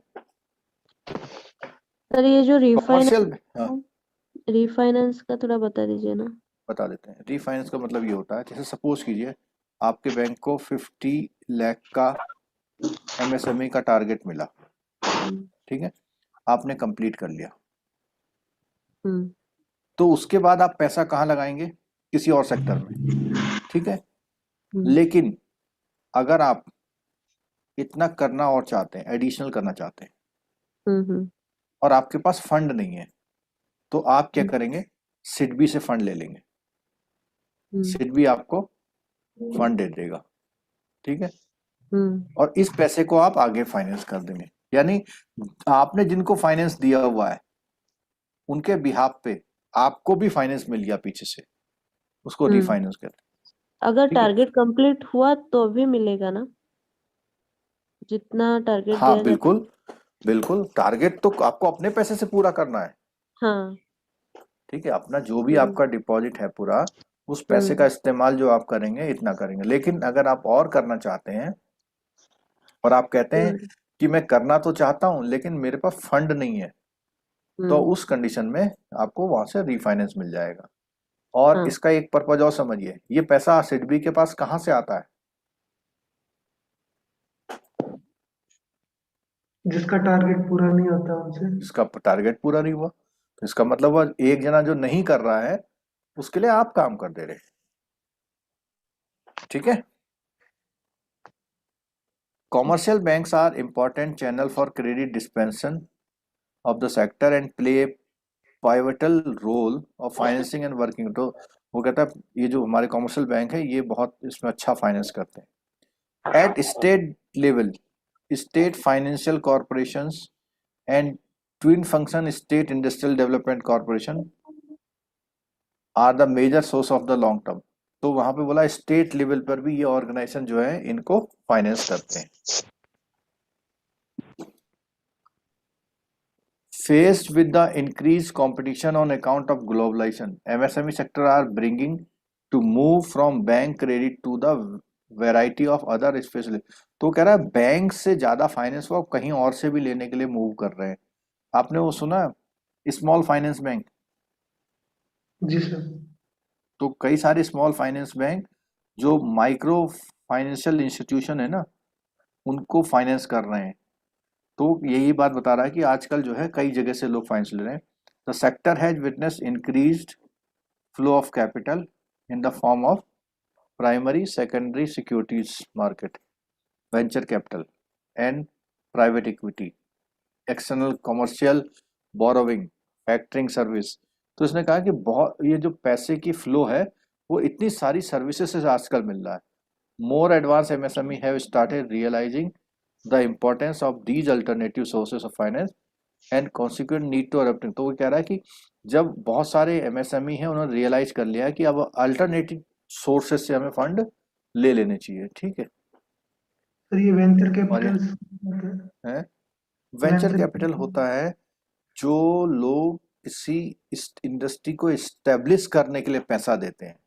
[SPEAKER 7] सर ये जो
[SPEAKER 1] कमर्शियल, हाँ
[SPEAKER 7] रीफाइनेंस का थोड़ा बता दीजिए ना।
[SPEAKER 1] बता देते हैं। रीफाइनेंस का मतलब ये होता है, जैसे सपोज कीजिए आपके बैंक को 50 लाख का MSME का टारगेट मिला, ठीक है, आपने कंप्लीट कर लिया,
[SPEAKER 7] हम्म।
[SPEAKER 1] तो उसके बाद आप पैसा कहाँ लगाएंगे? किसी और सेक्टर में, ठीक है। लेकिन अगर आप इतना करना और चाहते हैं, एडिशनल करना चाहते हैं, और आपके पास फंड नहीं है, तो आप क्या करेंगे? SIDBI से फंड ले लेंगे, SIDBI आपको फंड दे देगा, ठीक है। और इस पैसे को आप आगे फाइनेंस कर देंगे, यानी आपने जिनको फाइनेंस दिया हुआ है उनके बिहाफ पे आपको भी फाइनेंस मिल गया पीछे से, उसको रीफाइनेंस कहते हैं।
[SPEAKER 7] अगर टारगेट कंप्लीट हुआ तो भी मिलेगा ना, जितना टारगेट
[SPEAKER 1] हाँ
[SPEAKER 7] दिया
[SPEAKER 1] बिल्कुल बिल्कुल, टारगेट तो आपको अपने पैसे से पूरा करना है,
[SPEAKER 7] हाँ।
[SPEAKER 1] ठीक है। अपना जो भी आपका डिपॉजिट है पूरा, उस पैसे का इस्तेमाल जो आप करेंगे इतना करेंगे। लेकिन अगर आप और करना चाहते हैं और आप कहते हैं कि मैं करना तो चाहता हूं लेकिन मेरे पास फंड नहीं है, तो उस कंडीशन में आपको वहां से रीफाइनेंस मिल जाएगा। और
[SPEAKER 7] हाँ।
[SPEAKER 1] इसका एक पर्पज और समझिए, ये पैसा सिडबी के पास कहाँ से आता है?
[SPEAKER 5] जिसका टारगेट पूरा नहीं होता उनसे।
[SPEAKER 1] इसका टारगेट पूरा नहीं हुआ तो इसका मतलब वो एक जना जो नहीं कर रहा है उसके लिए आप काम कर दे रहे हैं, ठीक है। Commercial banks are important channel for credit dispensation of the sector and play a pivotal role of financing and working। तो वो कहता है ये जो हमारे कॉमर्शियल बैंक है ये बहुत इसमें अच्छा फाइनेंस करते हैं। At state level state financial corporations and twin function state industrial development corporation are the major source of the long term. तो वहां पे बोला स्टेट लेवल पर भी ये ऑर्गेनाइजेशन जो है इनको फाइनेंस करते हैं। Faced with the increased competition on account of globalization, MSME sector are bringing to move from bank credit to the variety of other special। तो कह रहा है बैंक से ज्यादा फाइनेंस वो कहीं और से भी लेने के लिए मूव कर रहे हैं। आपने वो सुना स्मॉल फाइनेंस बैंक?
[SPEAKER 5] जी सर।
[SPEAKER 1] तो कई सारे स्मॉल फाइनेंस बैंक जो माइक्रो फाइनेंशियल इंस्टीट्यूशन है ना उनको फाइनेंस कर रहे हैं। तो यही बात बता रहा है कि आजकल जो है कई जगह से लोग फाइनेंस ले रहे हैं। The sector has witness increased flow of capital in the form of primary secondary securities market, venture capital and private equity, external commercial borrowing, factoring service. तो इसने कहा कि बहुत ये जो पैसे की फ्लो है वो इतनी सारी सर्विसेज से आजकल मिल रहा है। More advance MSME have started realising the importance of these alternative sources of finance and consequent need to adopting। तो वो कह रहा है कि जब बहुत सारे एमएसएमई हैं उन्होंने रियलाइज कर लिया है कि अब अल्टरनेटिव सोर्सेज से हमें फंड ले लेने चाहिए, ठीक है।
[SPEAKER 5] सर ये वेंचर कैपिटल
[SPEAKER 1] है वेंचर कैपिटल होता है जो लोग किसी इस इंडस्ट्री को इस्टेब्लिश करने के लिए पैसा देते हैं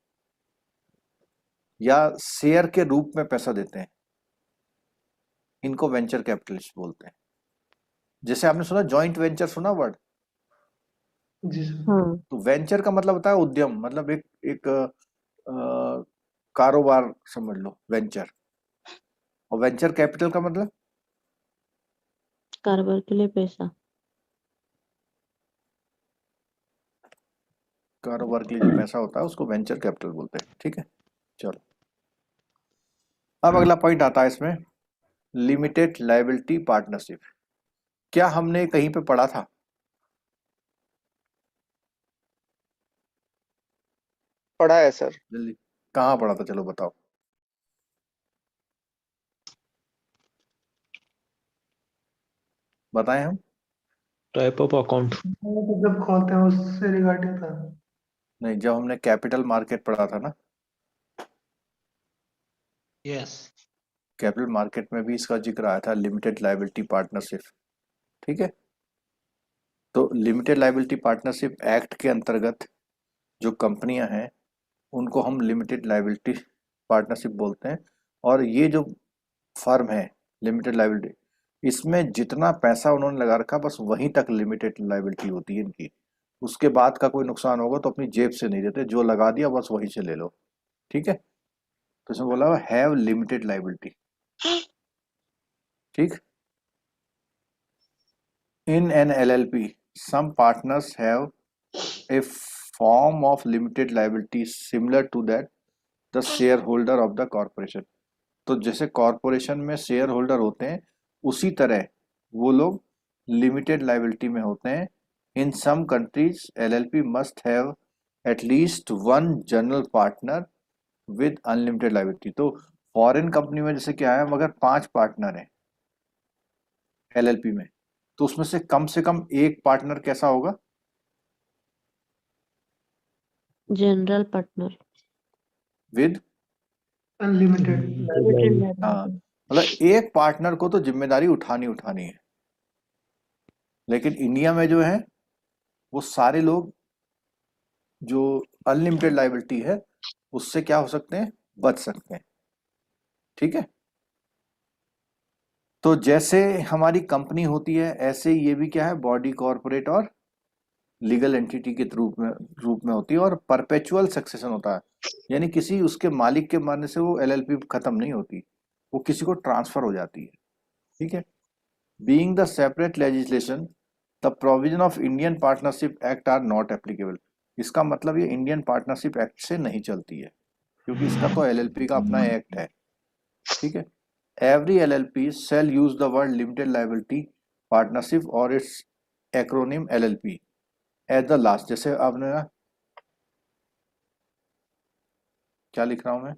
[SPEAKER 1] या शेयर के रूप में पैसा देते हैं, इनको वेंचर कैपिटलिस्ट बोलते हैं। जैसे आपने सुना जॉइंट वेंचर, सुना वर्ड?
[SPEAKER 5] जी सर।
[SPEAKER 7] हाँ।
[SPEAKER 1] तो वेंचर का मतलब होता है उद्यम, मतलब एक कारोबार समझ लो वेंचर। और वेंचर कैपिटल का मतलब
[SPEAKER 7] कारोबार के लिए पैसा।
[SPEAKER 1] कारोबार के लिए जो पैसा होता है उसको वेंचर कैपिटल बोलते हैं, ठीक है। चलो अब अगला पॉइंट आता है इसमें, लिमिटेड लायबिलिटी पार्टनरशिप। क्या हमने कहीं पे पढ़ा था?
[SPEAKER 8] पढ़ा है सर।
[SPEAKER 1] जल्दी कहाँ पढ़ा था, चलो बताओ। बताएं हम।
[SPEAKER 6] Type of account.
[SPEAKER 5] जब खोलते हैं उससे रिगार्डिंग था।
[SPEAKER 1] नहीं, जब हमने कैपिटल मार्केट पढ़ा था ना,
[SPEAKER 5] यस।
[SPEAKER 1] कैपिटल मार्केट में भी इसका जिक्र आया था, लिमिटेड लायबिलिटी पार्टनरशिप, ठीक है। तो लिमिटेड लायबिलिटी पार्टनरशिप एक्ट के अंतर्गत जो कंपनियां हैं उनको हम लिमिटेड लायबिलिटी पार्टनरशिप बोलते हैं। और ये जो फर्म है लिमिटेड लायबिलिटी, इसमें जितना पैसा उन्होंने लगा रखा बस वहीं तक लिमिटेड लायबिलिटी होती है इनकी। उसके बाद का कोई नुकसान होगा तो अपनी जेब से नहीं देते, जो लगा दिया बस वहीं से ले लो, ठीक है। तो इसमें बोला हुआ हैव लिमिटेड लायबिलिटी, ठीक। In an LLP some partners have a form of limited liability similar to that the shareholder of the corporation। तो जैसे कॉरपोरेशन में शेयर होल्डर होते हैं उसी तरह वो लोग लिमिटेड लायबिलिटी में होते हैं। In some countries LLP must have at least one general partner with unlimited liability. तो फॉरेन कंपनी में जैसे क्या है, मगर 5 पार्टनर हैं LLP में, तो उसमें से कम एक पार्टनर कैसा होगा?
[SPEAKER 7] General partner
[SPEAKER 1] with
[SPEAKER 5] unlimited.
[SPEAKER 1] हाँ, मतलब एक पार्टनर को तो जिम्मेदारी उठानी है। लेकिन इंडिया में जो है वो सारे लोग जो अनलिमिटेड लायबिलिटी है उससे क्या हो सकते हैं, बच सकते हैं, ठीक है। तो जैसे हमारी कंपनी होती है ऐसे ये भी क्या है, बॉडी कॉर्पोरेट और लीगल एंटिटी के रूप में होती है और परपेचुअल सक्सेशन होता है, यानी किसी उसके मालिक के मरने से वो एलएलपी खत्म नहीं होती, वो किसी को ट्रांसफर हो जाती है। ठीक है। Being the separate legislation the provision of Indian partnership act are not applicable. इसका मतलब ये इंडियन पार्टनरशिप एक्ट से नहीं चलती है, क्योंकि इसका तो एलएलपी का अपना एक्ट है। ठीक है। Every LLP shall use the word limited liability partnership और its acronym LLP at the last. जैसे आपने ना, क्या लिख रहा हूं मैं,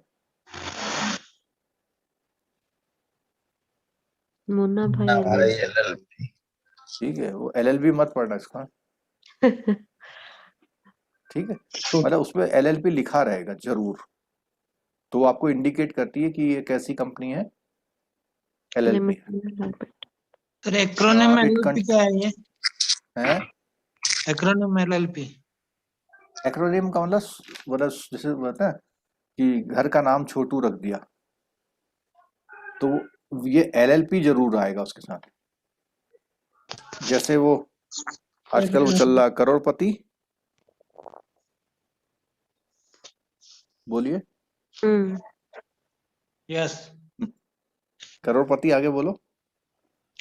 [SPEAKER 7] मुन्ना भाई
[SPEAKER 4] LLP।
[SPEAKER 1] ठीक है, वो एलएलबी मत पढ़ना इसका। ठीक है, मतलब उसमें एलएलपी लिखा रहेगा जरूर, तो वो आपको इंडिकेट करती है कि ये कैसी कंपनी है, एलएलपी
[SPEAKER 5] सर एक्रोनिम
[SPEAKER 1] है।
[SPEAKER 5] एलएलपी क्या है ये?
[SPEAKER 1] है
[SPEAKER 5] एक्रोनिम एलएलपी
[SPEAKER 1] एक्रोनिम का मतलब जैसे बोलते हैं कि घर का नाम छोटू रख दिया, तो ये एलएलपी जरूर आएगा उसके साथ। जैसे वो आजकल वो चल रहा करोड़पति, बोलिए।
[SPEAKER 5] यस।
[SPEAKER 1] करोड़पति, आगे बोलो।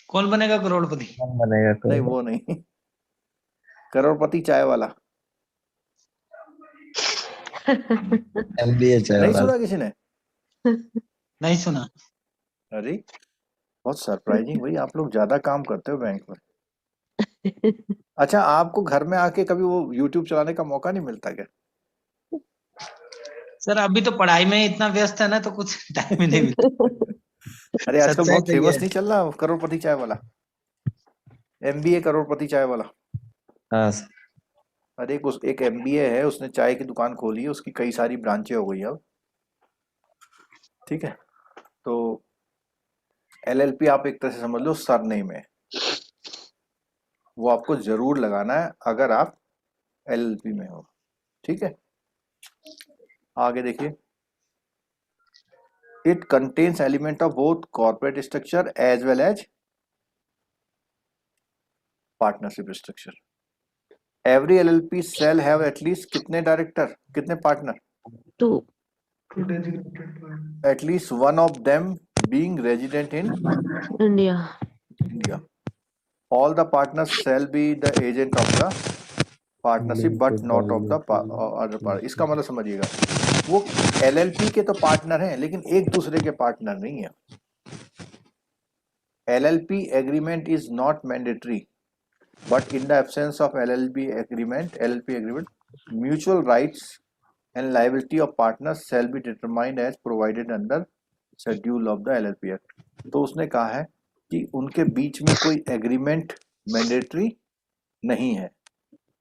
[SPEAKER 5] कौन बनेगा करोड़पति?
[SPEAKER 4] कौन बनेगा
[SPEAKER 1] नहीं वो नहीं, करोड़पति चाय वाला।
[SPEAKER 4] MBA चाहे
[SPEAKER 1] नहीं
[SPEAKER 4] वाला।
[SPEAKER 1] सुना किसी ने?
[SPEAKER 5] नहीं सुना।
[SPEAKER 1] अरे बहुत सरप्राइजिंग भाई, आप लोग ज्यादा काम करते हो बैंक में। अच्छा, आपको घर में आके कभी वो YouTube चलाने का मौका नहीं मिलता क्या?
[SPEAKER 5] सर अभी तो पढ़ाई में इतना व्यस्त है ना, तो कुछ टाइम ही नहीं मिलता।
[SPEAKER 1] अरे आजकल
[SPEAKER 5] सच्चाई
[SPEAKER 1] बहुत
[SPEAKER 5] तो ये
[SPEAKER 1] फेमस
[SPEAKER 5] है।
[SPEAKER 1] नहीं चल रहा वो करोड़पति चाय वाला, MBA करोड़पति चाय वाला।
[SPEAKER 4] हाँ
[SPEAKER 1] अरे एक MBA है, उसने चाय की दुकान खोली है, उसकी कई सारी ब्रांचें हो गई अब। ठीक है, तो LLP आप एक तरह से समझ लो सरनेम है, वो आपको जरूर लगाना है अगर आप LLP में हो। ठीक है, आगे देखिए। It contains element of both corporate structure as well as partnership structure. Every LLP shall have at least कितने डायरेक्टर, कितने partner?
[SPEAKER 7] 2
[SPEAKER 1] At least one of them being resident in
[SPEAKER 7] India.
[SPEAKER 1] India. All the partners shall be the agent of the partnership but not of the other party। इसका मतलब समझिएगा, वो LLP के तो partner हैं लेकिन एक दूसरे के पार्टनर नहीं है। LLP agreement is not mandatory, but in the absence of LLP agreement, mutual rights and liability of partners shall be determined as provided under schedule of the LLP Act। तो उसने कहा है कि उनके बीच में कोई एग्रीमेंट मैंडेटरी नहीं है,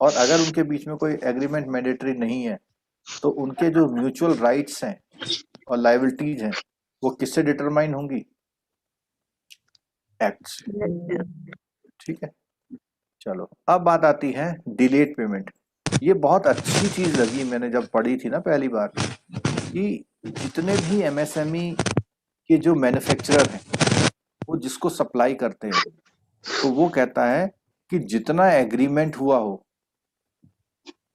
[SPEAKER 1] और अगर उनके बीच में कोई एग्रीमेंट मैंडेटरी नहीं है तो उनके जो म्यूचुअल राइट्स हैं और लायबिलिटीज हैं वो किससे डिटरमाइन होंगी? एक्ट से। ठीक है, चलो अब बात आती है डिलेड पेमेंट। ये बहुत अच्छी चीज लगी मैंने जब पढ़ी थी ना पहली बार, कि जितने भी MSME के जो मैन्युफैक्चरर हैं वो जिसको सप्लाई करते हैं, तो वो कहता है कि जितना एग्रीमेंट हुआ हो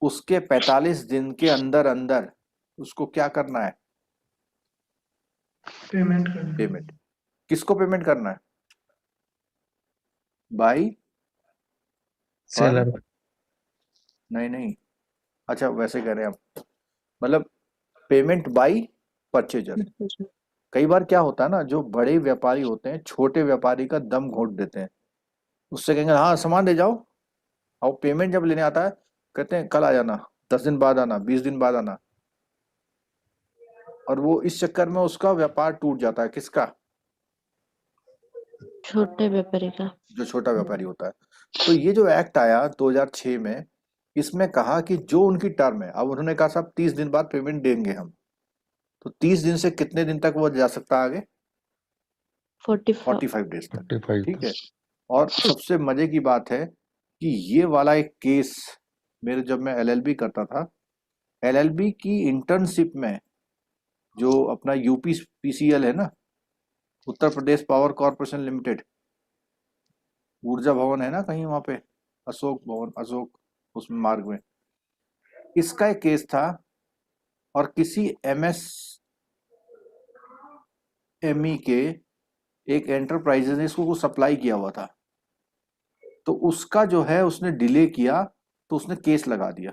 [SPEAKER 1] उसके 45 दिन के अंदर अंदर उसको क्या करना है? पेमेंट। किसको पेमेंट करना है? By
[SPEAKER 4] seller.
[SPEAKER 1] नहीं, अच्छा वैसे कह रहे हैं आप, मतलब पेमेंट बाई परचेजर। कई बार क्या होता है ना, जो बड़े व्यापारी होते हैं छोटे व्यापारी का दम घोट देते हैं, उससे कहेंगे हाँ सामान दे जाओ, और पेमेंट जब लेने आता है कहते हैं कल आ जाना, 10 दिन बाद आना, 20 दिन बाद आना, और वो इस चक्कर में उसका व्यापार टूट जाता है। किसका?
[SPEAKER 7] छोटे व्यापारी का।
[SPEAKER 1] जो छोटा व्यापारी होता है। तो ये जो एक्ट आया 2006 में, इसमें कहा कि जो उनकी टर्म है, अब उन्होंने कहा साहब 30 दिन बाद पेमेंट देंगे हम, तो 30 दिन से कितने दिन तक वो जा सकता है आगे? 45 डेज तक।
[SPEAKER 4] 45।
[SPEAKER 1] ठीक है, और सबसे मजे की बात है कि ये वाला एक केस मेरे, जब मैं LLB करता था, LLB की इंटर्नशिप में जो अपना UPPCL है ना, Uttar Pradesh power corporation limited, ऊर्जा भवन है ना कहीं वहां पे, अशोक भवन, अशोक उसमें मार्ग में। इसका एक केस था और किसी MSME के एक एंटरप्राइजेज ने इसको कुछ सप्लाई किया हुआ था, तो उसका जो है उसने डिले किया तो उसने केस लगा दिया,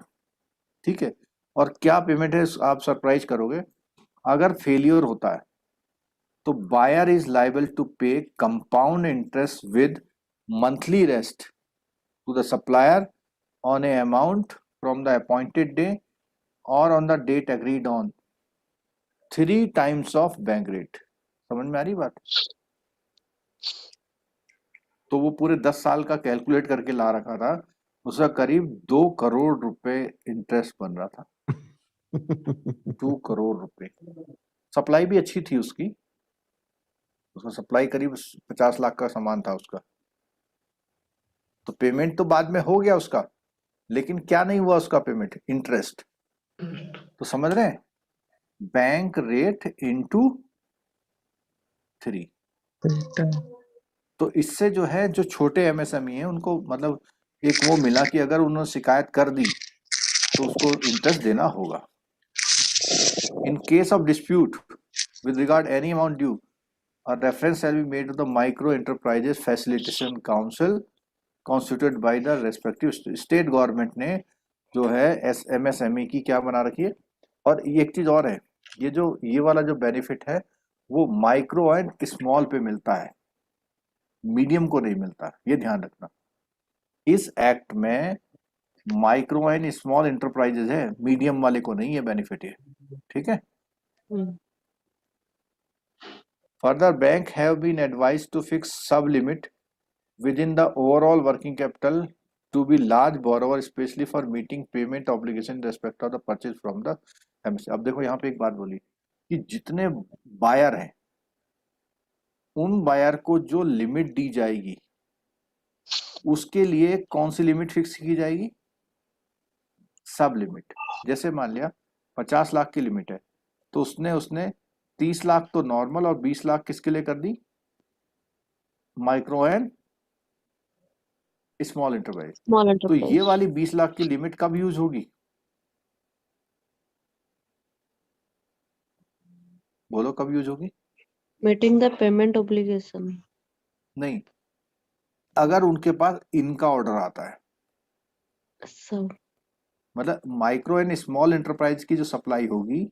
[SPEAKER 1] ठीक है। और क्या पेमेंट है आप सरप्राइज करोगे, अगर फेलियर होता है तो buyer is liable to pay compound interest with monthly rest to the supplier on a amount from the appointed day और on the date agreed on 3 times of bank rate. समझ में आ रही बात? तो वो पूरे 10 साल का कैलकुलेट करके ला रखा था, उसका करीब 2 करोड़ रुपए इंटरेस्ट बन रहा था। 2 करोड़ रुपए। सप्लाई भी अच्छी थी उसकी, उसका सप्लाई करीब 50 लाख का सामान था उसका। तो पेमेंट तो बाद में हो गया उसका, लेकिन क्या नहीं हुआ उसका पेमेंट? इंटरेस्ट। तो समझ रहे हैं, बैंक रेट इंटू 3। तो इससे जो है, जो छोटे MSME हैं उनको मतलब एक वो मिला कि अगर उन्होंने शिकायत कर दी तो उसको इंटरेस्ट देना होगा। इन case of dispute with regard any amount due, a reference shall be made to the Micro Enterprises Facilitation Council constituted by the respective state government ने जो है MSME की क्या बना रखी है। और ये एक चीज और है, ये वाला जो बेनिफिट है वो माइक्रो एंड स्मॉल पे मिलता है, मीडियम को नहीं मिलता, ये ध्यान रखना। इस एक्ट में माइक्रो एंड स्मॉल इंटरप्राइजेज है, मीडियम वाले को नहीं है बेनिफिट ये, ठीक है। Further, bank have been advised to fix sub-limit within the overall working capital to be large borrower, especially for meeting payment obligation in respect of the purchase from the MSME। अब देखो यहाँ पे एक बात बोली कि जितने बायर हैं उन बायर को जो लिमिट दी जाएगी उसके लिए कौन सी लिमिट फिक्स की जाएगी? सब लिमिट। जैसे मान लिया 50 लाख की लिमिट है, तो उसने 30 लाख तो नॉर्मल और 20 लाख किसके लिए कर दी? Micro and small enterprise. तो ये वाली 20 लाख की लिमिट कब यूज होगी? बोलो कब यूज होगी?
[SPEAKER 7] Meeting the payment obligation.
[SPEAKER 1] नहीं, अगर उनके पास इनका ऑर्डर आता है,
[SPEAKER 7] सब
[SPEAKER 1] मतलब माइक्रो एंड स्मॉल एंटरप्राइज की जो सप्लाई होगी,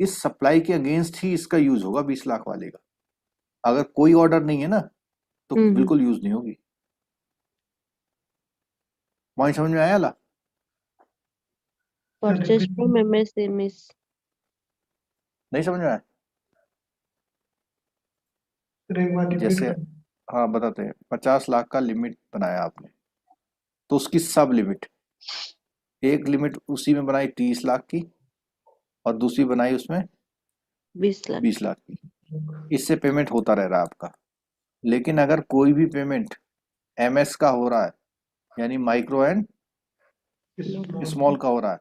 [SPEAKER 1] इस सप्लाई के अगेंस्ट ही इसका यूज होगा 20 लाख वाले का। अगर कोई ऑर्डर नहीं है ना तो बिल्कुल यूज नहीं होगी। पॉइंट समझ में आया ला?
[SPEAKER 7] Purchase from MSMEs।
[SPEAKER 1] नहीं समझ में आया? जैसे हाँ बताते हैं, 50 लाख का लिमिट बनाया आपने, तो उसकी सब लिमिट, एक लिमिट उसी में बनाई 30 लाख की और दूसरी बनाई उसमें 20 लाख की। इससे पेमेंट होता रह रहा है आपका। लेकिन अगर कोई भी पेमेंट MS का हो रहा है, यानी माइक्रो एंड स्मॉल का हो रहा है,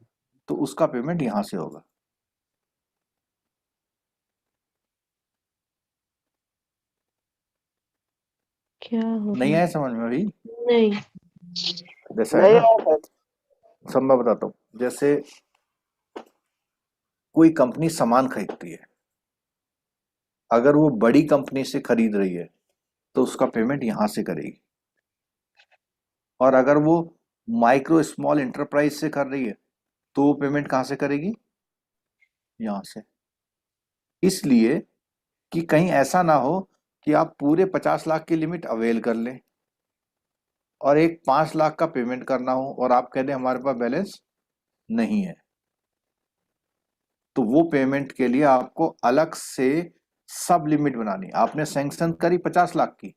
[SPEAKER 1] तो उसका पेमेंट यहां से होगा।
[SPEAKER 7] क्या हो
[SPEAKER 1] नहीं आया समझ में अभी?
[SPEAKER 7] नहीं।
[SPEAKER 1] जैसा है ना, सब मैं बताता हूँ। जैसे कोई कंपनी सामान खरीदती है, अगर वो बड़ी कंपनी से खरीद रही है तो उसका पेमेंट यहां से करेगी, और अगर वो माइक्रो स्मॉल एंटरप्राइज से कर रही है तो वो पेमेंट कहां से करेगी? यहां से। इसलिए कि कहीं ऐसा ना हो कि आप पूरे 50 लाख की लिमिट अवेल कर लें और एक 5 लाख का पेमेंट करना हो और आप कह दें हमारे पास बैलेंस नहीं है, तो वो पेमेंट के लिए आपको अलग से सब लिमिट बनानी। आपने सैंक्शन करी 50 लाख की,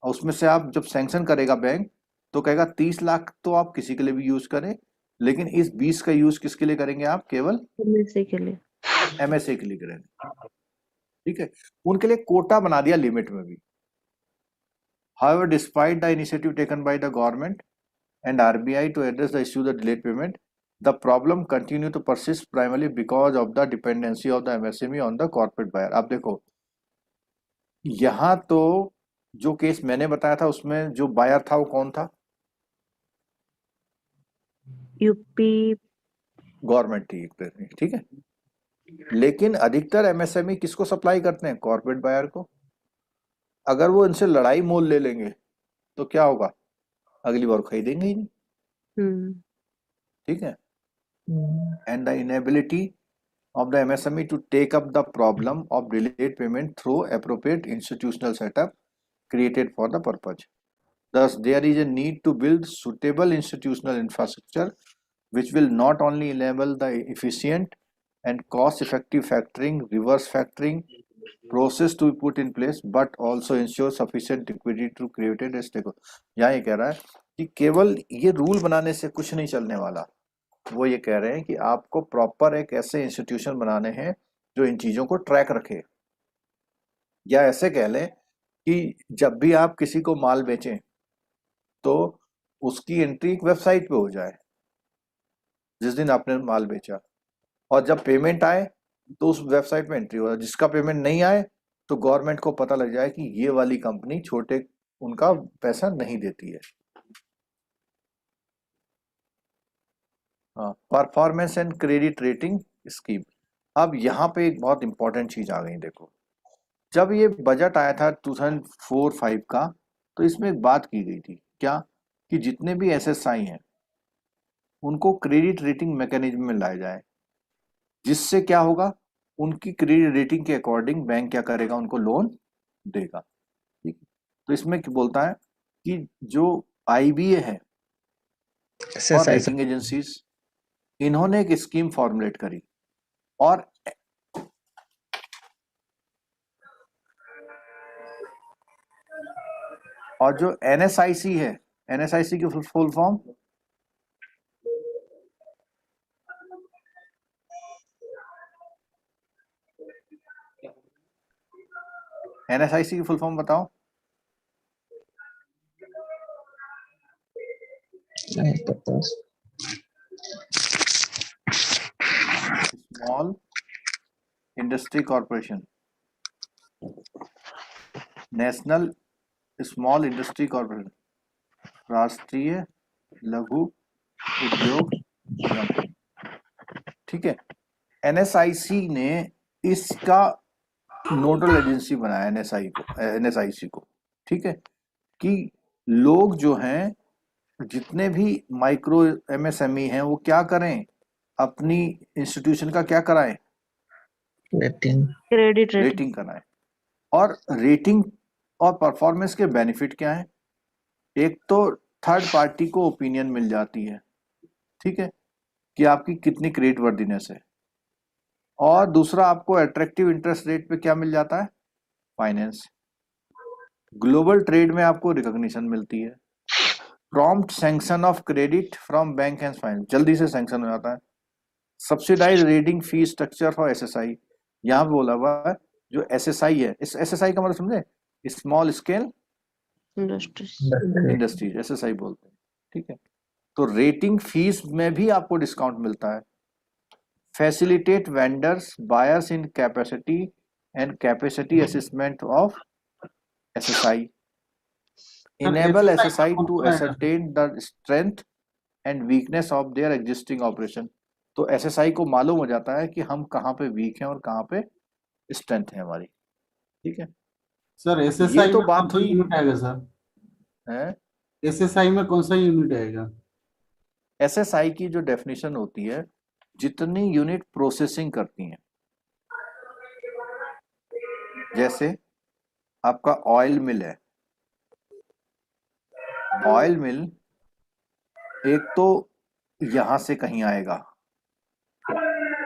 [SPEAKER 1] और उसमें से आप जब सैंक्शन करेगा बैंक तो कहेगा 30 लाख तो आप किसी के लिए भी यूज करें, लेकिन इस 20 का यूज किसके लिए करेंगे? आप केवल
[SPEAKER 7] MSA के लिए।
[SPEAKER 1] MSA के लिए करेंगे, ठीक है। उनके लिए कोटा बना दिया लिमिट में भी। However, despite the initiative taken by the government and RBI to address the issue of the delayed payment, the problem continue to persist primarily because of the dependency of the MSME on the corporate buyer। आप देखो यहाँ तो जो case मैंने बताया था उसमें जो बायर था वो कौन था?
[SPEAKER 7] यूपी
[SPEAKER 1] गवर्नमेंट ठीक है। लेकिन अधिकतर एमएसएमई किसको सप्लाई करते हैं? कॉर्पोरेट बायर को। अगर वो इनसे लड़ाई मोल ले लेंगे तो क्या होगा? अगली बार खरीदेंगे ही नहीं।
[SPEAKER 7] हम्म
[SPEAKER 1] ठीक है। And the inability of the MSME to take up the problem of delayed payment through appropriate institutional setup created for the purpose. Thus, there is a need to build suitable institutional infrastructure which will not only enable the efficient and cost-effective factoring, reverse factoring process to be put in place, but also ensure sufficient liquidity to create a stakeholder. यहाँ ये कह रहा है कि केवल ये rule बनाने से कुछ नहीं चलने वाला। वो ये कह रहे हैं कि आपको प्रॉपर एक ऐसे इंस्टीट्यूशन बनाने हैं जो इन चीजों को ट्रैक रखे, या ऐसे कह लें कि जब भी आप किसी को माल बेचें तो उसकी एंट्री एक वेबसाइट पे हो जाए जिस दिन आपने माल बेचा, और जब पेमेंट आए तो उस वेबसाइट पे एंट्री हो जाए। जिसका पेमेंट नहीं आए तो गवर्नमेंट को पता लग जाए कि ये वाली कंपनी छोटे उनका पैसा नहीं देती है। हाँ, performance and credit rating scheme. अब यहाँ पे एक बहुत इंपॉर्टेंट चीज आ गई। देखो, जब ये बजट आया था 2004-05 का, तो इसमें एक बात की गई थी क्या, कि जितने भी एसएसआई हैं उनको क्रेडिट रेटिंग मैकेनिज्म में लाया जाए, जिससे क्या होगा, उनकी क्रेडिट रेटिंग के अकॉर्डिंग बैंक क्या करेगा, उनको लोन देगा। ठीक है। तो इसमें क्या बोलता है कि जो आईबीए है और रेटिंग एजेंसीज, इन्होंने एक स्कीम फॉर्मुलेट करी, और जो एनएसआईसी है, एनएसआईसी की फुल फॉर्म एनएसआईसी की फुल फॉर्म बताओ।
[SPEAKER 4] नहीं पता।
[SPEAKER 1] Small industry corporation, national small industry corporation, राष्ट्रीय लघु उद्योग निगम। ठीक है। एनएसआईसी ने इसका नोडल एजेंसी बनाया एनएसआईसी को। ठीक है, कि लोग जो हैं, जितने भी माइक्रो एमएसएमई हैं, वो क्या करें, अपनी इंस्टीट्यूशन का क्या कराएं,
[SPEAKER 7] क्रेडिट
[SPEAKER 1] रेटिंग कराएं। और रेटिंग और परफॉर्मेंस के बेनिफिट क्या है? एक तो थर्ड पार्टी को ओपिनियन मिल जाती है, ठीक है, कि आपकी कितनी क्रेडिट वर्दीनेस है। और दूसरा, आपको अट्रैक्टिव इंटरेस्ट रेट पे क्या मिल जाता है, फाइनेंस। ग्लोबल ट्रेड में आपको रिकॉग्निशन मिलती है। Prompt sanction of credit from bank and finance, जल्दी से सैंक्शन हो जाता है। Subsidise rating fee structure for SSI, यहाँ पे बोला हुआ है जो एसएसआई है, इस एसएसआई का मतलब समझे, स्मॉल स्केल इंडस्ट्रीज, एसएसआई बोलते हैं। ठीक है। तो रेटिंग फीस में भी आपको डिस्काउंट मिलता है। Facilitate vendors buyers in capacity and capacity assessment of SSI, enable SSI to ascertain the strength and weakness of their existing operation। तो SSI को मालूम हो जाता है कि हम कहाँ पे वीक हैं और कहाँ पे स्ट्रेंथ है हमारी। ठीक है
[SPEAKER 10] सर, एसएसआई
[SPEAKER 1] तो
[SPEAKER 10] में
[SPEAKER 1] बात
[SPEAKER 10] कौन सा
[SPEAKER 1] हुई
[SPEAKER 10] यूनिट आएगा सर?
[SPEAKER 1] है।
[SPEAKER 10] एसएसआई में कौन सा यूनिट आएगा?
[SPEAKER 1] SSI की जो डेफिनेशन होती है, जितनी यूनिट प्रोसेसिंग करती हैं, जैसे आपका ऑयल मिल है, ऑयल मिल एक तो यहां से कहीं आएगा,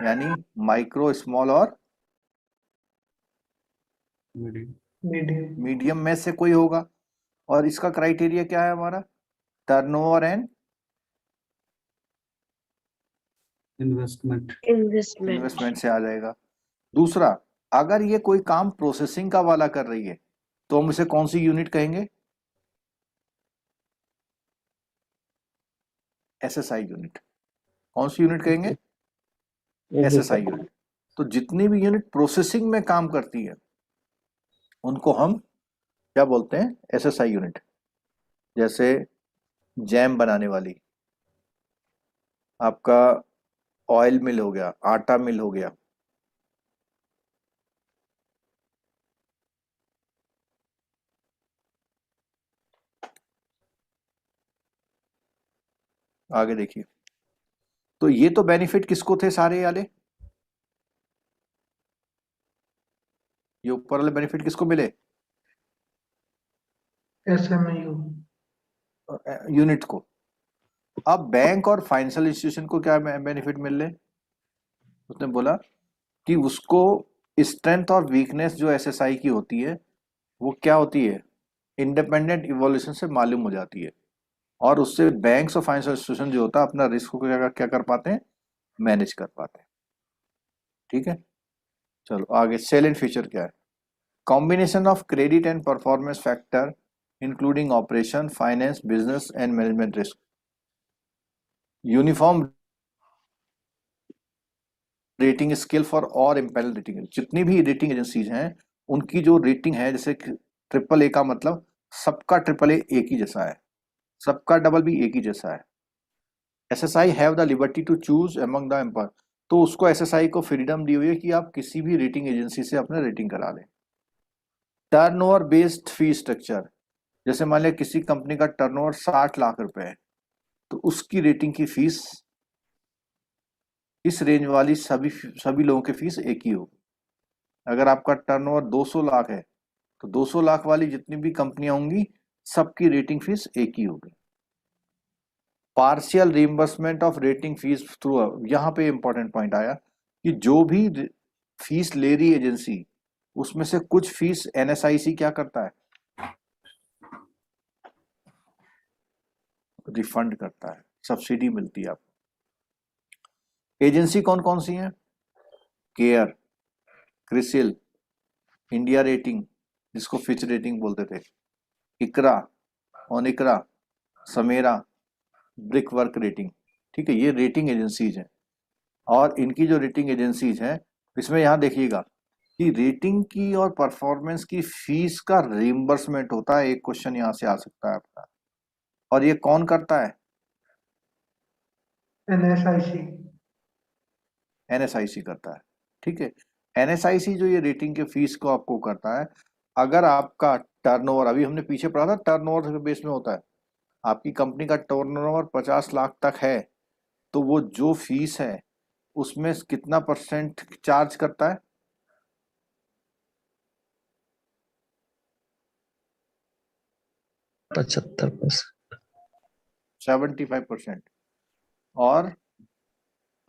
[SPEAKER 1] यानी माइक्रो, स्मॉल और मीडियम में से कोई होगा। और इसका क्राइटेरिया क्या है हमारा, टर्नओवर एंड इन्वेस्टमेंट से आ जाएगा। दूसरा, अगर ये कोई काम प्रोसेसिंग का वाला कर रही है तो हम इसे कौन सी यूनिट कहेंगे, एसएसआई यूनिट। कौन सी यूनिट कहेंगे, एसएसआई यूनिट। तो जितनी भी यूनिट प्रोसेसिंग में काम करती है उनको हम क्या बोलते हैं, एसएसआई यूनिट। जैसे जैम बनाने वाली, आपका ऑयल मिल हो गया, आटा मिल हो गया, आगे देखिए। तो ये तो बेनिफिट किसको थे सारे वाले, ये ऊपर वाले बेनिफिट किसको मिले,
[SPEAKER 5] SMU
[SPEAKER 1] यूनिट को। अब बैंक और फाइनेंशियल इंस्टीट्यूशन को क्या बेनिफिट मिल रहे, उसने बोला कि उसको स्ट्रेंथ और वीकनेस जो एसएसआई की होती है वो क्या होती है, इंडिपेंडेंट इवोल्यूशन से मालूम हो जाती है, और उससे बैंक्स और फाइनेंशियल इंस्टीट्यूशन जो होता है अपना रिस्क को क्या कर पाते हैं, मैनेज कर पाते हैं। ठीक है, चलो आगे। सेलेंट फीचर क्या है, combination of credit and performance factor including operation, finance, business and management risk, uniform rating scale for और इम्पेरियल रेटिंग। जितनी भी रेटिंग एजेंसीज हैं उनकी जो रेटिंग है, जैसे ट्रिपल ए का मतलब सबका ट्रिपल ए एक ही जैसा है, सबका डबल बी एक ही जैसा है। SSI have the liberty to choose among the empire, तो उसको एसएसआई को फ्रीडम दी हुई है कि आप किसी भी रेटिंग एजेंसी से अपना रेटिंग करा लें। टर्नओवर बेस्ड फी स्ट्रक्चर, जैसे मान लिया किसी कंपनी का टर्नओवर 60 लाख रुपए है तो उसकी रेटिंग की फीस, इस रेंज वाली सभी लोगों की फीस एक ही होगी। अगर आपका टर्नओवर 200 लाख है तो 200 लाख वाली जितनी भी कंपनियां होंगी सबकी रेटिंग फीस एक ही होगी। Partial reimbursement of rating fees through, यहाँ पे इंपॉर्टेंट पॉइंट आया कि जो भी फीस ले रही एजेंसी उसमें से कुछ फीस एनएसआईसी क्या करता है, रिफंड करता है, सब्सिडी मिलती है आपको। एजेंसी कौन कौन सी हैं, केयर, क्रिसिल, इंडिया रेटिंग जिसको फिच रेटिंग बोलते थे, इकरा, ओनिकरा, समेरा, ब्रिक वर्क रेटिंग। ठीक है, ये रेटिंग एजेंसीज हैं। और इनकी जो रेटिंग एजेंसीज हैं इसमें यहाँ देखिएगा कि रेटिंग की और परफॉर्मेंस की फीस का रिइंबर्समेंट होता है। एक क्वेश्चन यहाँ से आ सकता है आपका, और ये कौन करता है, एनएसआईसी करता है। ठीक है, एनएसआईसी जो ये रेटिंग के फीस को आपको करता है, अगर आपका टर्नओवर, अभी हमने पीछे पढ़ा था टर्नओवर के बेस में होता है, आपकी कंपनी का टर्नओवर 50 लाख तक है तो वो जो फीस है उसमें कितना परसेंट चार्ज करता है,
[SPEAKER 4] 75%।
[SPEAKER 1] 75%। और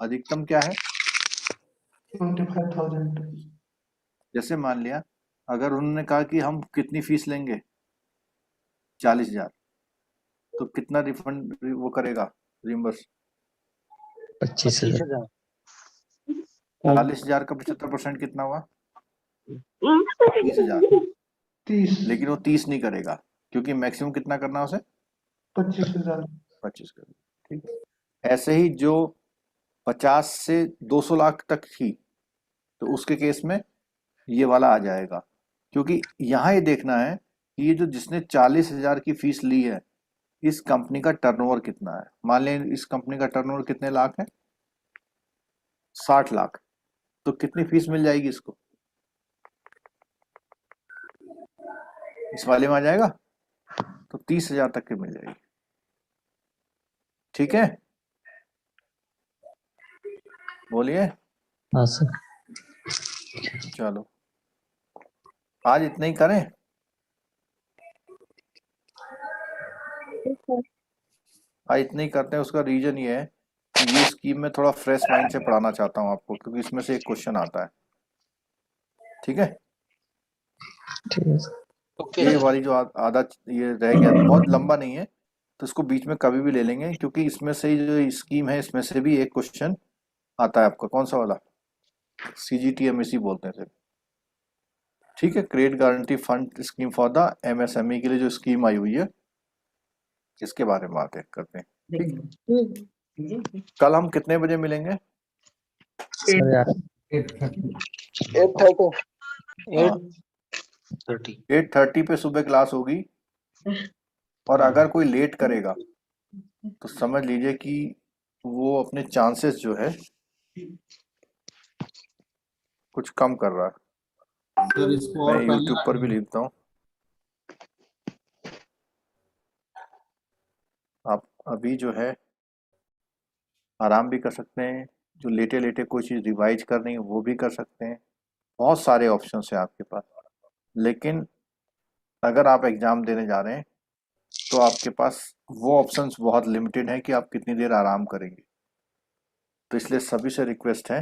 [SPEAKER 1] अधिकतम क्या है,
[SPEAKER 5] 25,000।
[SPEAKER 1] जैसे मान लिया अगर उन्होंने कहा कि हम कितनी फीस लेंगे 40,000, तो कितना रिफंड वो करेगा, रिम्बर्स,
[SPEAKER 4] 25,000।
[SPEAKER 1] 40,000 का 75% कितना हुआ, 30,000।
[SPEAKER 5] 30,
[SPEAKER 1] लेकिन वो 30 नहीं करेगा क्योंकि मैक्सिमम कितना करना है उसे,
[SPEAKER 5] 25,000।
[SPEAKER 1] 25 करेगा। ठीक है, ऐसे ही जो 50 से 200 लाख तक थी तो उसके केस में ये वाला आ जाएगा, क्योंकि यहाँ ये देखना है कि ये जो जिसने 40,000 की फीस ली है इस कंपनी का टर्नओवर कितना है। मान लें इस कंपनी का टर्नओवर कितने लाख है, 60 लाख, तो कितनी फीस मिल जाएगी इसको, इस वाले में आ जाएगा तो 30,000 तक की मिल जाएगी। ठीक है, बोलिए।
[SPEAKER 4] हाँ सर।
[SPEAKER 1] चलो आज इतना ही करें, आज इतना ही करते हैं। उसका रीजन ये है कि ये स्कीम में थोड़ा फ्रेश माइंड से पढ़ाना चाहता हूँ आपको, क्योंकि इसमें से एक क्वेश्चन आता है। ठीक है,
[SPEAKER 4] ठीक है सर।
[SPEAKER 1] ये वाली जो आधा ये रह गया बहुत लंबा नहीं है तो इसको बीच में कभी भी ले लेंगे, क्योंकि इसमें से जो स्कीम है इसमें से भी एक क्वेश्चन आता है आपका। कौन सा वाला, CGTMSE बोलते हैं। ठीक है, credit guarantee fund scheme for the MSME के लिए जो स्कीम आई हुई है इसके बारे में बातें करते हैं। ठीक, कल हम कितने बजे मिलेंगे,
[SPEAKER 4] सर यार
[SPEAKER 8] 8:30।
[SPEAKER 1] 8:30 पे सुबह क्लास होगी। और अगर कोई लेट करेगा तो समझ लीजिए कि वो अपने चांसेस जो है कुछ कम कर रहा है।
[SPEAKER 10] सर इसको
[SPEAKER 1] मैं
[SPEAKER 10] और पहले
[SPEAKER 1] यूट्यूब पर भी लिखता हूँ, आप अभी जो है आराम भी कर सकते हैं, जो लेटे लेटे कोई चीज़ रिवाइज करनी है वो भी कर सकते हैं। बहुत सारे ऑप्शंस हैं आपके पास, लेकिन अगर आप एग्ज़ाम देने जा रहे हैं तो आपके पास वो ऑप्शंस बहुत लिमिटेड हैं कि आप कितनी देर आराम करेंगे। तो इसलिए सभी से रिक्वेस्ट है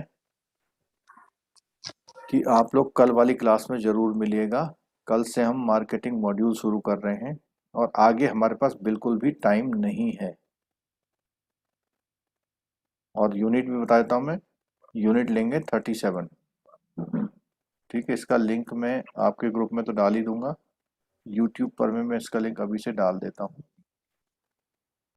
[SPEAKER 1] कि आप लोग कल वाली क्लास में ज़रूर मिलिएगा। कल से हम मार्केटिंग मॉड्यूल शुरू कर रहे हैं और आगे हमारे पास बिल्कुल भी टाइम नहीं है। और यूनिट भी बता देता हूँ मैं, यूनिट लेंगे 37। ठीक है, इसका लिंक मैं आपके ग्रुप में तो डाल ही दूंगा, यूट्यूब पर मैं इसका लिंक अभी से डाल देता हूँ।